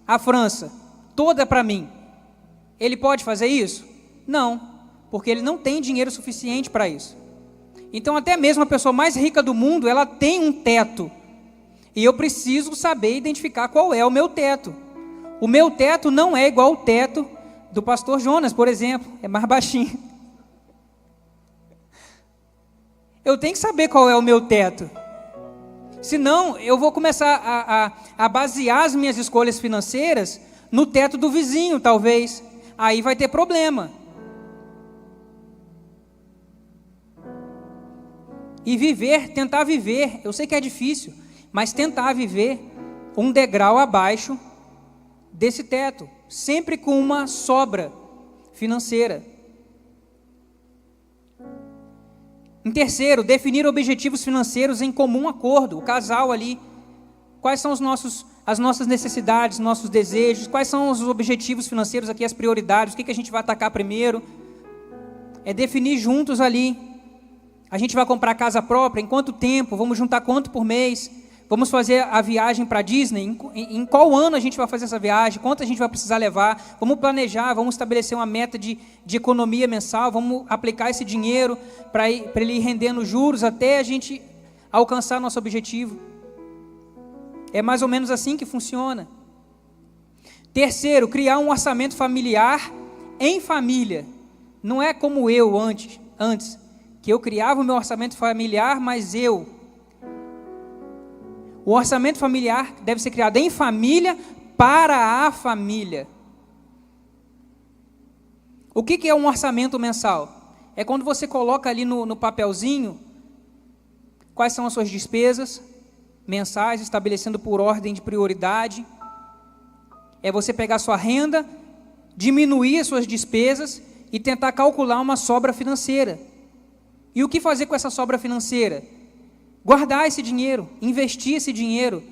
a França, toda para mim. Ele pode fazer isso? Não. Porque ele não tem dinheiro suficiente para isso. Então, até mesmo a pessoa mais rica do mundo, ela tem um teto. E eu preciso saber identificar qual é o meu teto. O meu teto não é igual ao teto do pastor Jonas, por exemplo. É mais baixinho. Eu tenho que saber qual é o meu teto. Senão, eu vou começar a basear as minhas escolhas financeiras no teto do vizinho, talvez. Aí vai ter problema. e tentar viver, eu sei que é difícil, mas tentar viver um degrau abaixo desse teto, sempre com uma sobra financeira. Em terceiro, definir objetivos financeiros em comum acordo, o casal ali. Quais são as nossas necessidades, nossos desejos, quais são os objetivos financeiros aqui, as prioridades, o que a gente vai atacar primeiro. É definir juntos ali. A gente vai comprar casa própria, em quanto tempo, vamos juntar quanto por mês, vamos fazer a viagem para a Disney, em qual ano a gente vai fazer essa viagem, quanto a gente vai precisar levar, vamos planejar, vamos estabelecer uma meta de economia mensal, vamos aplicar esse dinheiro para ele ir rendendo juros até a gente alcançar nosso objetivo. É mais ou menos assim que funciona. Terceiro, criar um orçamento familiar em família. Não é como eu antes, que eu criava o meu orçamento familiar, mas o orçamento familiar deve ser criado em família, para a família. O que é um orçamento mensal? É quando você coloca ali no papelzinho quais são as suas despesas mensais, estabelecendo por ordem de prioridade. É você pegar sua renda, diminuir as suas despesas e tentar calcular uma sobra financeira. E o que fazer com essa sobra financeira? Guardar esse dinheiro, investir esse dinheiro.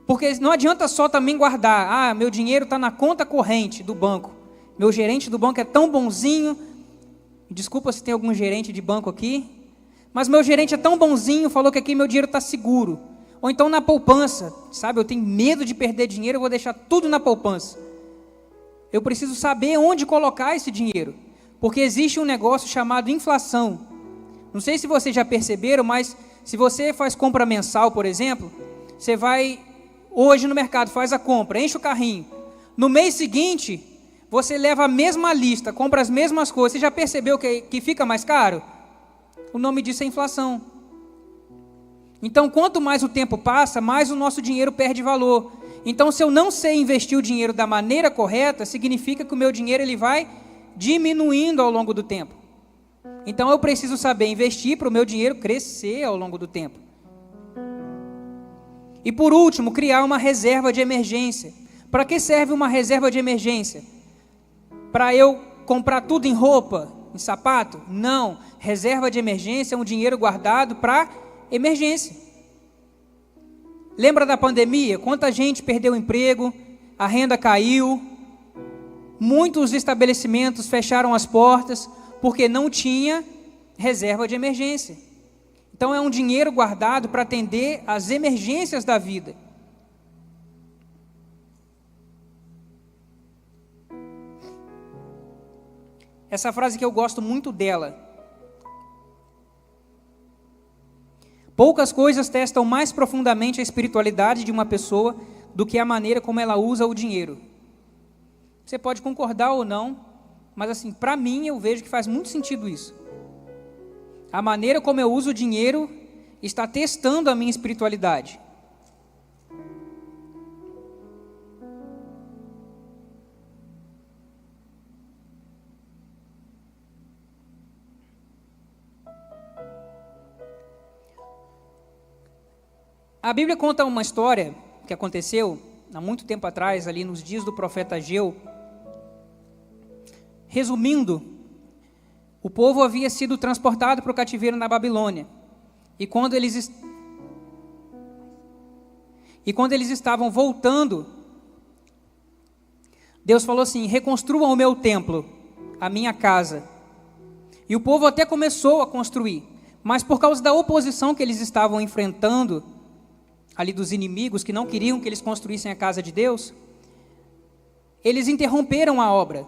Porque não adianta só também guardar. Meu dinheiro está na conta corrente do banco. Meu gerente do banco é tão bonzinho. Desculpa se tem algum gerente de banco aqui. Mas meu gerente é tão bonzinho, falou que aqui meu dinheiro está seguro. Ou então na poupança. Sabe, eu tenho medo de perder dinheiro, eu vou deixar tudo na poupança. Eu preciso saber onde colocar esse dinheiro. Porque existe um negócio chamado inflação. Não sei se vocês já perceberam, mas se você faz compra mensal, por exemplo, você vai hoje no mercado, faz a compra, enche o carrinho. No mês seguinte, você leva a mesma lista, compra as mesmas coisas. Você já percebeu que fica mais caro? O nome disso é inflação. Então, quanto mais o tempo passa, mais o nosso dinheiro perde valor. Então, se eu não sei investir o dinheiro da maneira correta, significa que o meu dinheiro ele vai diminuindo ao longo do tempo. Então eu preciso saber investir para o meu dinheiro crescer ao longo do tempo. E por último, criar uma reserva de emergência. Para que serve uma reserva de emergência? Para eu comprar tudo em roupa, em sapato? Não. Reserva de emergência é um dinheiro guardado para emergência. Lembra da pandemia? Quanta gente perdeu o emprego, a renda caiu, muitos estabelecimentos fecharam as portas porque não tinha reserva de emergência. Então é um dinheiro guardado para atender às emergências da vida. Essa frase que eu gosto muito dela. Poucas coisas testam mais profundamente a espiritualidade de uma pessoa do que a maneira como ela usa o dinheiro. Você pode concordar ou não, mas assim, para mim eu vejo que faz muito sentido isso. A maneira como eu uso o dinheiro está testando a minha espiritualidade. A Bíblia conta uma história que aconteceu há muito tempo atrás, ali nos dias do profeta Ageu. Resumindo, o povo havia sido transportado para o cativeiro na Babilônia. E quando eles estavam voltando, Deus falou assim: reconstruam o meu templo, a minha casa. E o povo até começou a construir, mas por causa da oposição que eles estavam enfrentando, ali dos inimigos que não queriam que eles construíssem a casa de Deus, eles interromperam a obra.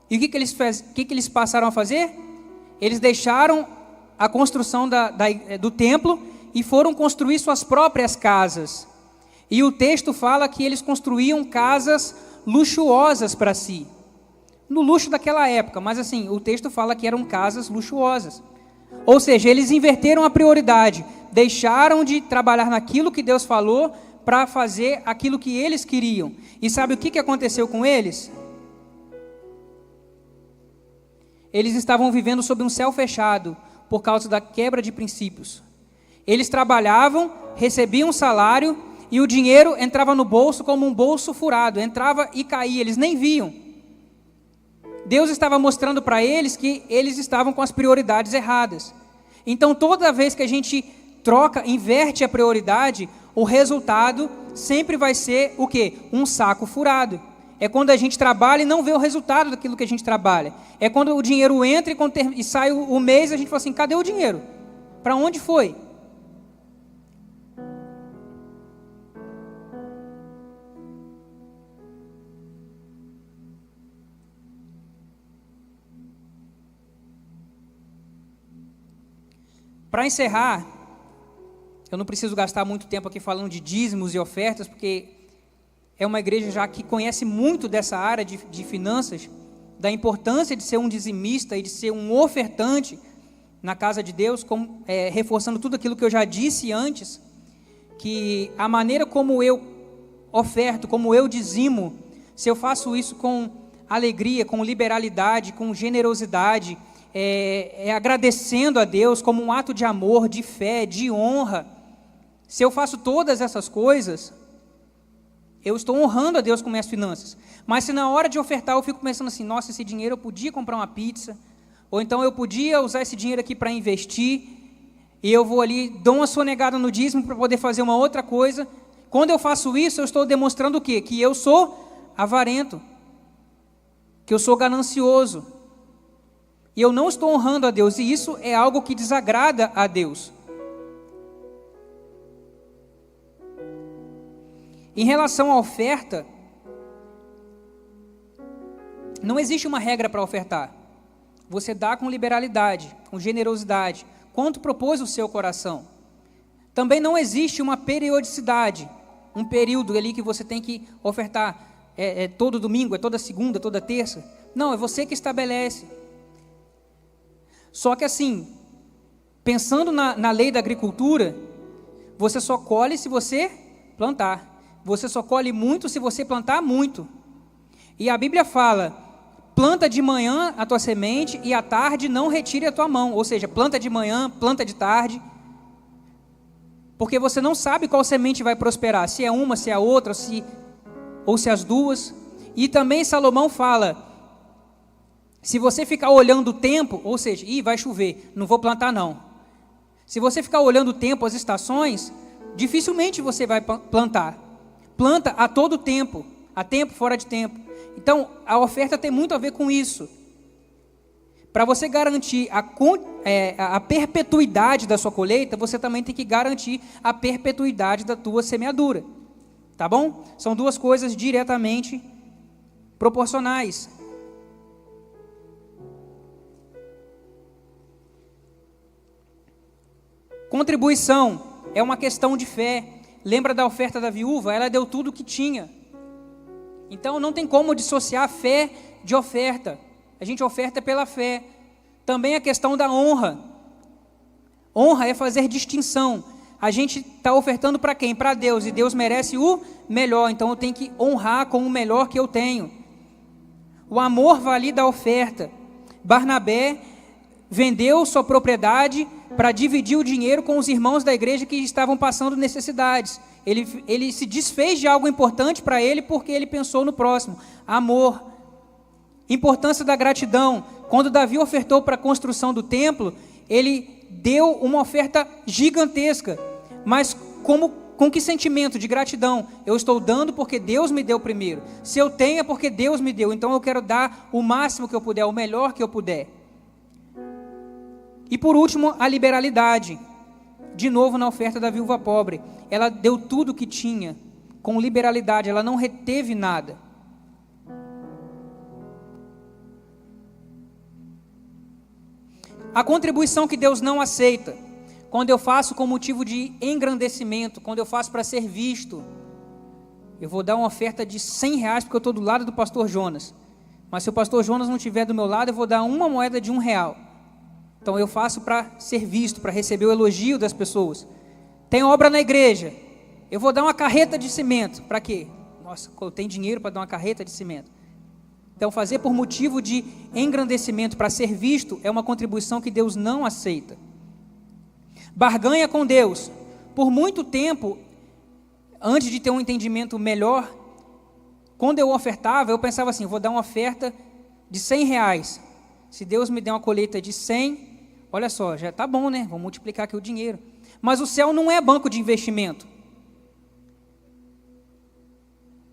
E o que eles passaram a fazer? Eles deixaram a construção do templo e foram construir suas próprias casas. E o texto fala que eles construíam casas luxuosas para si. No luxo daquela época, mas assim, o texto fala que eram casas luxuosas. Ou seja, eles inverteram a prioridade, deixaram de trabalhar naquilo que Deus falou para fazer aquilo que eles queriam. E sabe o que aconteceu com eles? Eles estavam vivendo sob um céu fechado, por causa da quebra de princípios. Eles trabalhavam, recebiam um salário e o dinheiro entrava no bolso como um bolso furado, entrava e caía, eles nem viam. Deus estava mostrando para eles que eles estavam com as prioridades erradas. Então, toda vez que a gente troca, inverte a prioridade, o resultado sempre vai ser o quê? Um saco furado. É quando a gente trabalha e não vê o resultado daquilo que a gente trabalha. É quando o dinheiro entra e sai o mês e a gente fala assim, cadê o dinheiro? Para onde foi? Para encerrar, eu não preciso gastar muito tempo aqui falando de dízimos e ofertas, porque é uma igreja já que conhece muito dessa área de finanças, da importância de ser um dizimista e de ser um ofertante na casa de Deus, reforçando tudo aquilo que eu já disse antes, que a maneira como eu oferto, como eu dizimo, se eu faço isso com alegria, com liberalidade, com generosidade, agradecendo a Deus como um ato de amor, de fé, de honra. Se eu faço todas essas coisas, eu estou honrando a Deus com minhas finanças. Mas se na hora de ofertar eu fico pensando assim, nossa, esse dinheiro eu podia comprar uma pizza, ou então eu podia usar esse dinheiro aqui para investir, e eu vou ali, dou uma sonegada no dízimo para poder fazer uma outra coisa. Quando eu faço isso, eu estou demonstrando o quê? Que eu sou avarento, que eu sou ganancioso. E eu não estou honrando a Deus, e isso é algo que desagrada a Deus. Em relação à oferta, não existe uma regra para ofertar. Você dá com liberalidade, com generosidade, quanto propôs o seu coração. Também não existe uma periodicidade, um período ali que você tem que ofertar. É todo domingo, é toda segunda, toda terça. Não, é você que estabelece. Só que assim, pensando na lei da agricultura, você só colhe se você plantar. Você só colhe muito se você plantar muito. E a Bíblia fala, planta de manhã a tua semente e à tarde não retire a tua mão. Ou seja, planta de manhã, planta de tarde. Porque você não sabe qual semente vai prosperar. Se é uma, se é a outra, ou se as duas. E também Salomão fala, se você ficar olhando o tempo, ou seja, vai chover, não vou plantar não. Se você ficar olhando o tempo, as estações, dificilmente você vai plantar. Planta a todo tempo, a tempo, fora de tempo. Então, a oferta tem muito a ver com isso. Para você garantir a perpetuidade da sua colheita, você também tem que garantir a perpetuidade da tua semeadura. Tá bom? São duas coisas diretamente proporcionais. Contribuição é uma questão de fé. Lembra da oferta da viúva? Ela deu tudo o que tinha. Então não tem como dissociar fé de oferta. A gente oferta pela fé. Também a questão da honra. Honra é fazer distinção. A gente está ofertando para quem? Para Deus. E Deus merece o melhor. Então eu tenho que honrar com o melhor que eu tenho. O amor valida a oferta. Barnabé vendeu sua propriedade para dividir o dinheiro com os irmãos da igreja que estavam passando necessidades. Ele se desfez de algo importante para ele porque ele pensou no próximo. Amor. Importância da gratidão. Quando Davi ofertou para a construção do templo, ele deu uma oferta gigantesca. Mas com que sentimento de gratidão? Eu estou dando porque Deus me deu primeiro. Se eu tenho é porque Deus me deu. Então eu quero dar o máximo que eu puder, o melhor que eu puder. E por último, a liberalidade. De novo na oferta da viúva pobre. Ela deu tudo o que tinha, com liberalidade, ela não reteve nada. A contribuição que Deus não aceita, quando eu faço com motivo de engrandecimento, quando eu faço para ser visto, eu vou dar uma oferta de R$100 porque eu estou do lado do pastor Jonas. Mas se o pastor Jonas não estiver do meu lado, eu vou dar uma moeda de R$1. Então eu faço para ser visto, para receber o elogio das pessoas. Tem obra na igreja, eu vou dar uma carreta de cimento. Para quê? Nossa, eu tenho dinheiro para dar uma carreta de cimento. Então, fazer por motivo de engrandecimento para ser visto é uma contribuição que Deus não aceita. Barganha com Deus. Por muito tempo, antes de ter um entendimento melhor, quando eu ofertava, eu pensava assim, vou dar uma oferta de R$100. Se Deus me der uma colheita de 100, olha só, já está bom, né? Vou multiplicar aqui o dinheiro. Mas o céu não é banco de investimento.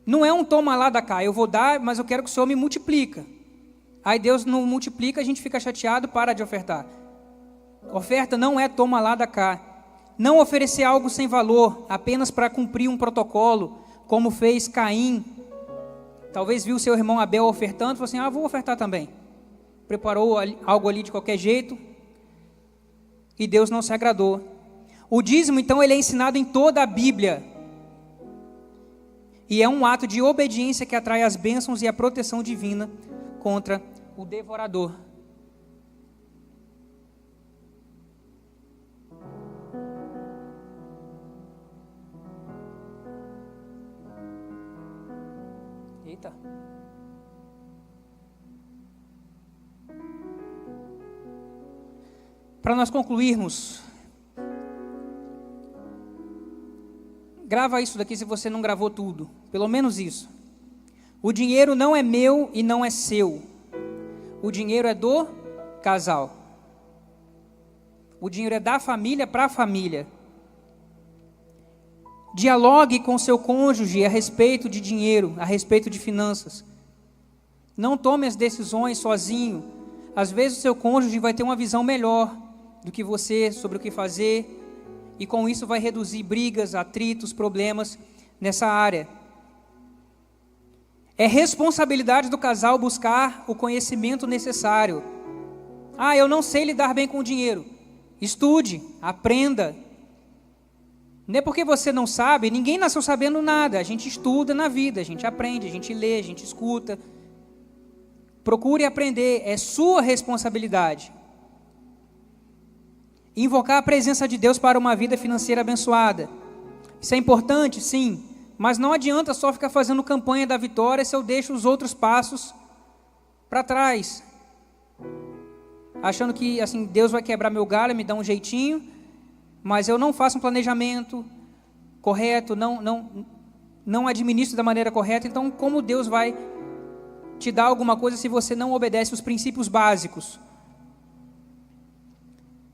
Não é um toma lá da cá, eu vou dar, mas eu quero que o Senhor me multiplica. Aí Deus não multiplica, a gente fica chateado, para de ofertar. Oferta não é toma lá da cá. Não oferecer algo sem valor, apenas para cumprir um protocolo, como fez Caim. Talvez viu seu irmão Abel ofertando, falou assim, vou ofertar também. Preparou algo ali de qualquer jeito, e Deus não se agradou. O dízimo, então, ele é ensinado em toda a Bíblia. E é um ato de obediência que atrai as bênçãos e a proteção divina contra o devorador. Eita. Para nós concluirmos, grava isso daqui se você não gravou tudo, pelo menos isso. O dinheiro não é meu e não é seu. O dinheiro é do casal. O dinheiro é da família para a família. Dialogue com seu cônjuge a respeito de dinheiro, a respeito de finanças. Não tome as decisões sozinho. Às vezes o seu cônjuge vai ter uma visão melhor do que você sobre o que fazer, e com isso vai reduzir brigas, atritos, problemas nessa área. É responsabilidade do casal buscar o conhecimento necessário. Eu não sei lidar bem com o dinheiro. Estude, aprenda. Não é porque você não sabe, ninguém nasceu sabendo nada. A gente estuda na vida, a gente aprende, a gente lê, a gente escuta. Procure aprender, é sua responsabilidade. Invocar a presença de Deus para uma vida financeira abençoada. Isso é importante, sim, mas não adianta só ficar fazendo campanha da vitória se eu deixo os outros passos para trás. Achando que assim, Deus vai quebrar meu galho, me dar um jeitinho, mas eu não faço um planejamento correto, não administro da maneira correta. Então, como Deus vai te dar alguma coisa se você não obedece os princípios básicos?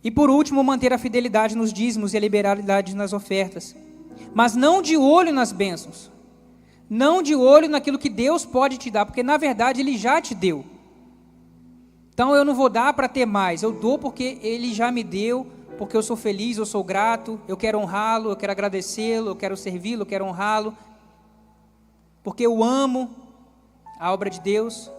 E por último, manter a fidelidade nos dízimos e a liberalidade nas ofertas. Mas não de olho nas bênçãos. Não de olho naquilo que Deus pode te dar, porque na verdade Ele já te deu. Então eu não vou dar para ter mais, eu dou porque Ele já me deu, porque eu sou feliz, eu sou grato, eu quero honrá-lo, eu quero agradecê-lo, eu quero servi-lo, eu quero honrá-lo, porque eu amo a obra de Deus.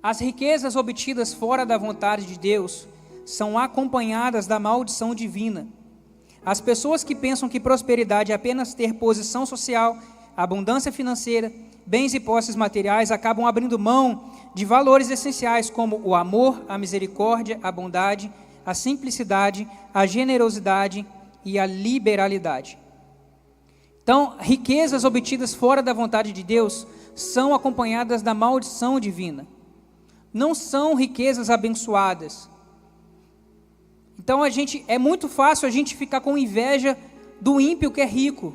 As riquezas obtidas fora da vontade de Deus são acompanhadas da maldição divina. As pessoas que pensam que prosperidade é apenas ter posição social, abundância financeira, bens e posses materiais, acabam abrindo mão de valores essenciais como o amor, a misericórdia, a bondade, a simplicidade, a generosidade e a liberalidade. Então, riquezas obtidas fora da vontade de Deus são acompanhadas da maldição divina. Não são riquezas abençoadas. Então é muito fácil a gente ficar com inveja do ímpio que é rico.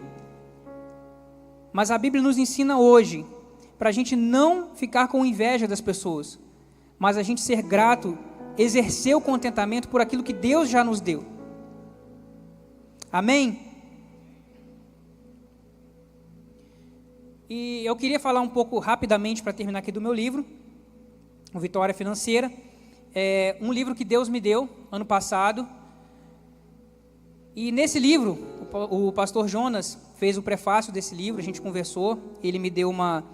Mas a Bíblia nos ensina hoje para a gente não ficar com inveja das pessoas, mas a gente ser grato, exercer o contentamento por aquilo que Deus já nos deu. Amém? E eu queria falar um pouco rapidamente para terminar aqui do meu livro, o Vitória Financeira. É um livro que Deus me deu ano passado. E nesse livro, o pastor Jonas fez o prefácio desse livro, a gente conversou, ele me deu uma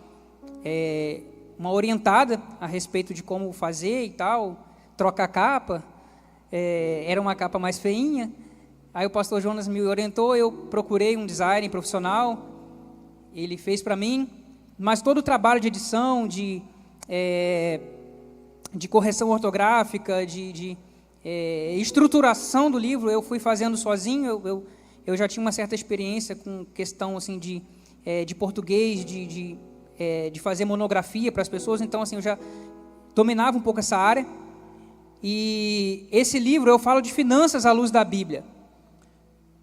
orientada a respeito de como fazer e tal, trocar a capa, era uma capa mais feinha. Aí o pastor Jonas me orientou, eu procurei um design profissional, ele fez para mim, mas todo o trabalho de edição, de correção ortográfica, de estruturação do livro, eu fui fazendo sozinho. Eu já tinha uma certa experiência com questão assim, de português, de de fazer monografia para as pessoas, então assim, eu já dominava um pouco essa área. E esse livro eu falo de finanças à luz da Bíblia,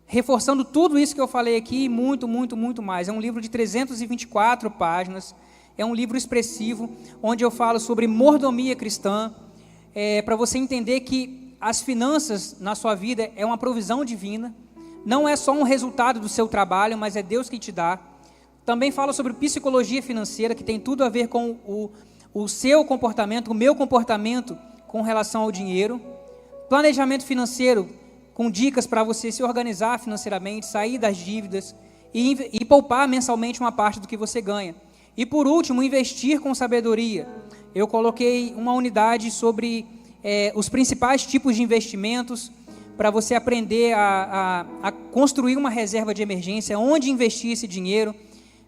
reforçando tudo isso que eu falei aqui e muito, muito, muito mais. É um livro de 324 páginas, é um livro expressivo, onde eu falo sobre mordomia cristã, para você entender que as finanças na sua vida é uma provisão divina, não é só um resultado do seu trabalho, mas é Deus que te dá. Também falo sobre psicologia financeira, que tem tudo a ver com o seu comportamento, o meu comportamento com relação ao dinheiro. Planejamento financeiro, com dicas para você se organizar financeiramente, sair das dívidas e poupar mensalmente uma parte do que você ganha. E por último, investir com sabedoria. Eu coloquei uma unidade sobre os principais tipos de investimentos, para você aprender a construir uma reserva de emergência, onde investir esse dinheiro,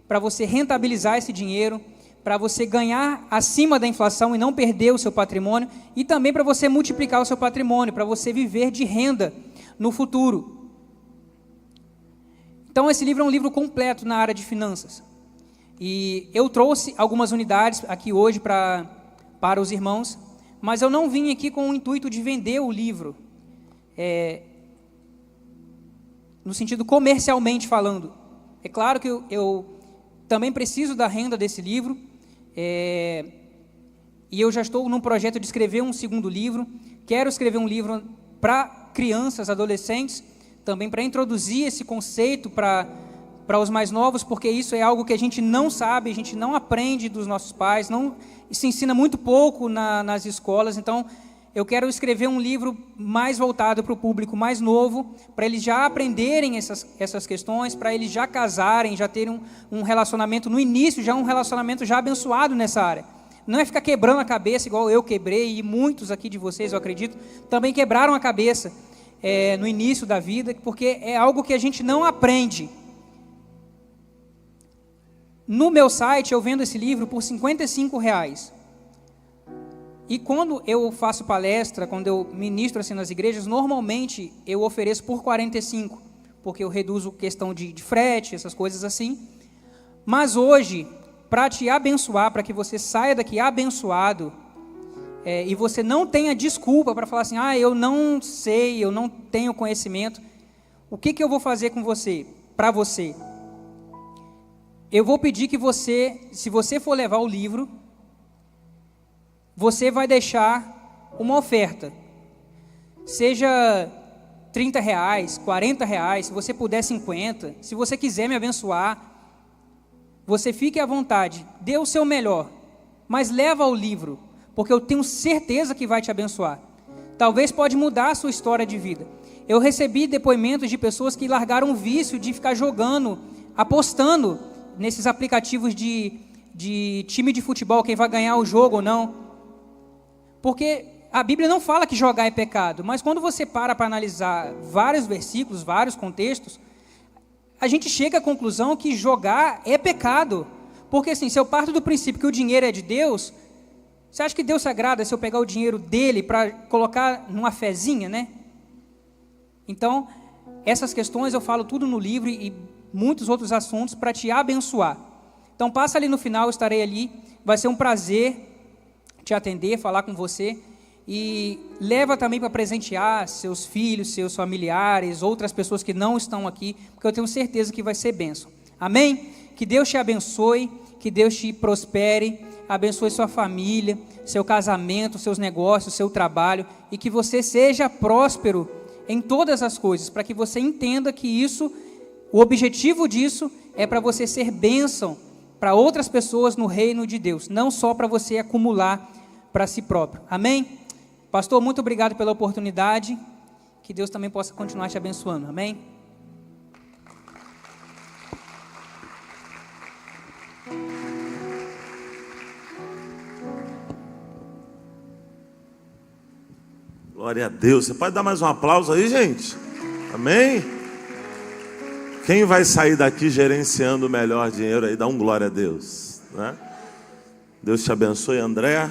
para você rentabilizar esse dinheiro, para você ganhar acima da inflação e não perder o seu patrimônio, e também para você multiplicar o seu patrimônio, para você viver de renda no futuro. Então esse livro é um livro completo na área de finanças. E eu trouxe algumas unidades aqui hoje para os irmãos, mas eu não vim aqui com o intuito de vender o livro, no sentido comercialmente falando. É claro que eu também preciso da renda desse livro, e eu já estou num projeto de escrever um segundo livro. Quero escrever um livro para crianças, adolescentes, também para introduzir esse conceito para os mais novos, porque isso é algo que a gente não sabe, a gente não aprende dos nossos pais, não se ensina muito pouco nas escolas. Então eu quero escrever um livro mais voltado para o público mais novo, para eles já aprenderem essas questões, para eles já casarem, já terem um relacionamento no início, já um relacionamento já abençoado nessa área. Não é ficar quebrando a cabeça igual eu quebrei, e muitos aqui de vocês, eu acredito, também quebraram a cabeça no início da vida, porque é algo que a gente não aprende. No meu site eu vendo esse livro por R$55. E quando eu faço palestra, quando eu ministro assim nas igrejas, normalmente eu ofereço por 45, porque eu reduzo questão de frete, essas coisas assim. Mas hoje, para te abençoar, para que você saia daqui abençoado, e você não tenha desculpa para falar assim, eu não sei, eu não tenho conhecimento, o que eu vou fazer com você, para você? Eu vou pedir que você, se você for levar o livro, você vai deixar uma oferta, seja R$30, R$40, se você puder 50, se você quiser me abençoar, você fique à vontade, dê o seu melhor, mas leva o livro, porque eu tenho certeza que vai te abençoar. Talvez pode mudar a sua história de vida. Eu recebi depoimentos de pessoas que largaram o vício de ficar jogando, apostando nesses aplicativos de time de futebol, quem vai ganhar o jogo ou não. Porque a Bíblia não fala que jogar é pecado, mas quando você para analisar vários versículos, vários contextos, a gente chega à conclusão que jogar é pecado. Porque assim, se eu parto do princípio que o dinheiro é de Deus, você acha que Deus se agrada se eu pegar o dinheiro dele para colocar numa fezinha, né? Então, essas questões eu falo tudo no livro e muitos outros assuntos para te abençoar. Então passa ali no final, eu estarei ali, vai ser um prazer te atender, falar com você, e leva também para presentear seus filhos, seus familiares, outras pessoas que não estão aqui, porque eu tenho certeza que vai ser bênção. Amém? Que Deus te abençoe, que Deus te prospere, abençoe sua família, seu casamento, seus negócios, seu trabalho, e que você seja próspero em todas as coisas, para que você entenda que isso, o objetivo disso é para você ser bênção para outras pessoas no reino de Deus, não só para você acumular para si próprio. Amém? Pastor, muito obrigado pela oportunidade, que Deus também possa continuar te abençoando. Amém? Glória a Deus. Você pode dar mais um aplauso aí, gente? Amém? Quem vai sair daqui gerenciando o melhor dinheiro aí, dá um glória a Deus, né? Deus te abençoe, André.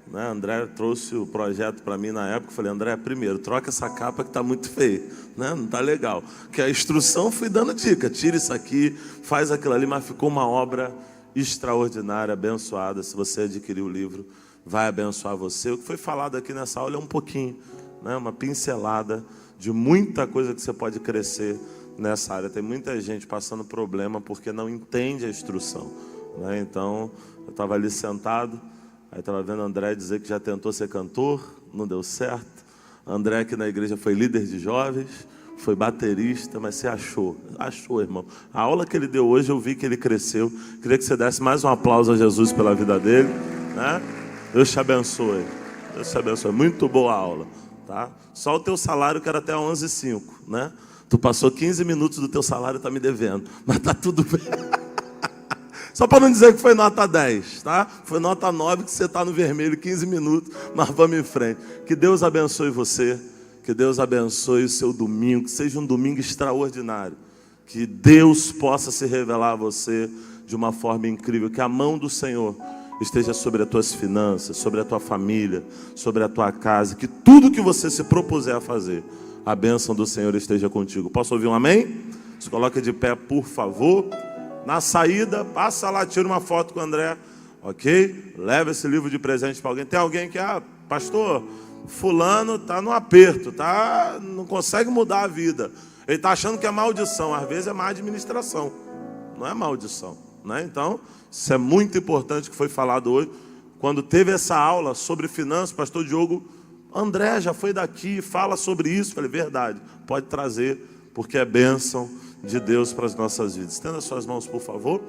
Né? André trouxe o projeto para mim na época. Eu falei, André, primeiro, troca essa capa que está muito feia, né? Não está legal. Que a instrução fui dando dica, tira isso aqui, faz aquilo ali, mas ficou uma obra extraordinária, abençoada. Se você adquirir o livro, vai abençoar você. O que foi falado aqui nessa aula é um pouquinho, né? Uma pincelada de muita coisa que você pode crescer nessa área. Tem muita gente passando problema porque não entende a instrução, né? Então, eu estava ali sentado, aí estava vendo André dizer que já tentou ser cantor, não deu certo. André aqui na igreja foi líder de jovens, foi baterista, mas você achou, irmão. A aula que ele deu hoje, eu vi que ele cresceu. Queria que você desse mais um aplauso a Jesus pela vida dele, né? Deus te abençoe. Deus te abençoe. Muito boa a aula, tá? Só o teu salário que era até 11h05, né? Tu passou 15 minutos do teu salário, tá me devendo, mas tá tudo bem. Só para não dizer que foi nota 10, tá? Foi nota 9 que você está no vermelho, 15 minutos, mas vamos em frente. Que Deus abençoe você, que Deus abençoe o seu domingo, que seja um domingo extraordinário. Que Deus possa se revelar a você de uma forma incrível, que a mão do Senhor esteja sobre as tuas finanças, sobre a tua família, sobre a tua casa, que tudo que você se propuser a fazer, a bênção do Senhor esteja contigo. Posso ouvir um amém? Se coloque de pé, por favor. Na saída, passa lá, tira uma foto com o André, ok? Leva esse livro de presente para alguém. Tem alguém que, pastor, fulano está no aperto, não consegue mudar a vida. Ele está achando que é maldição, às vezes é má administração, não é maldição, né? Então, isso é muito importante que foi falado hoje. Quando teve essa aula sobre finanças, pastor Diogo, André já foi daqui, fala sobre isso. Falei, verdade, pode trazer, porque é bênção de Deus para as nossas vidas. Estenda suas mãos, por favor.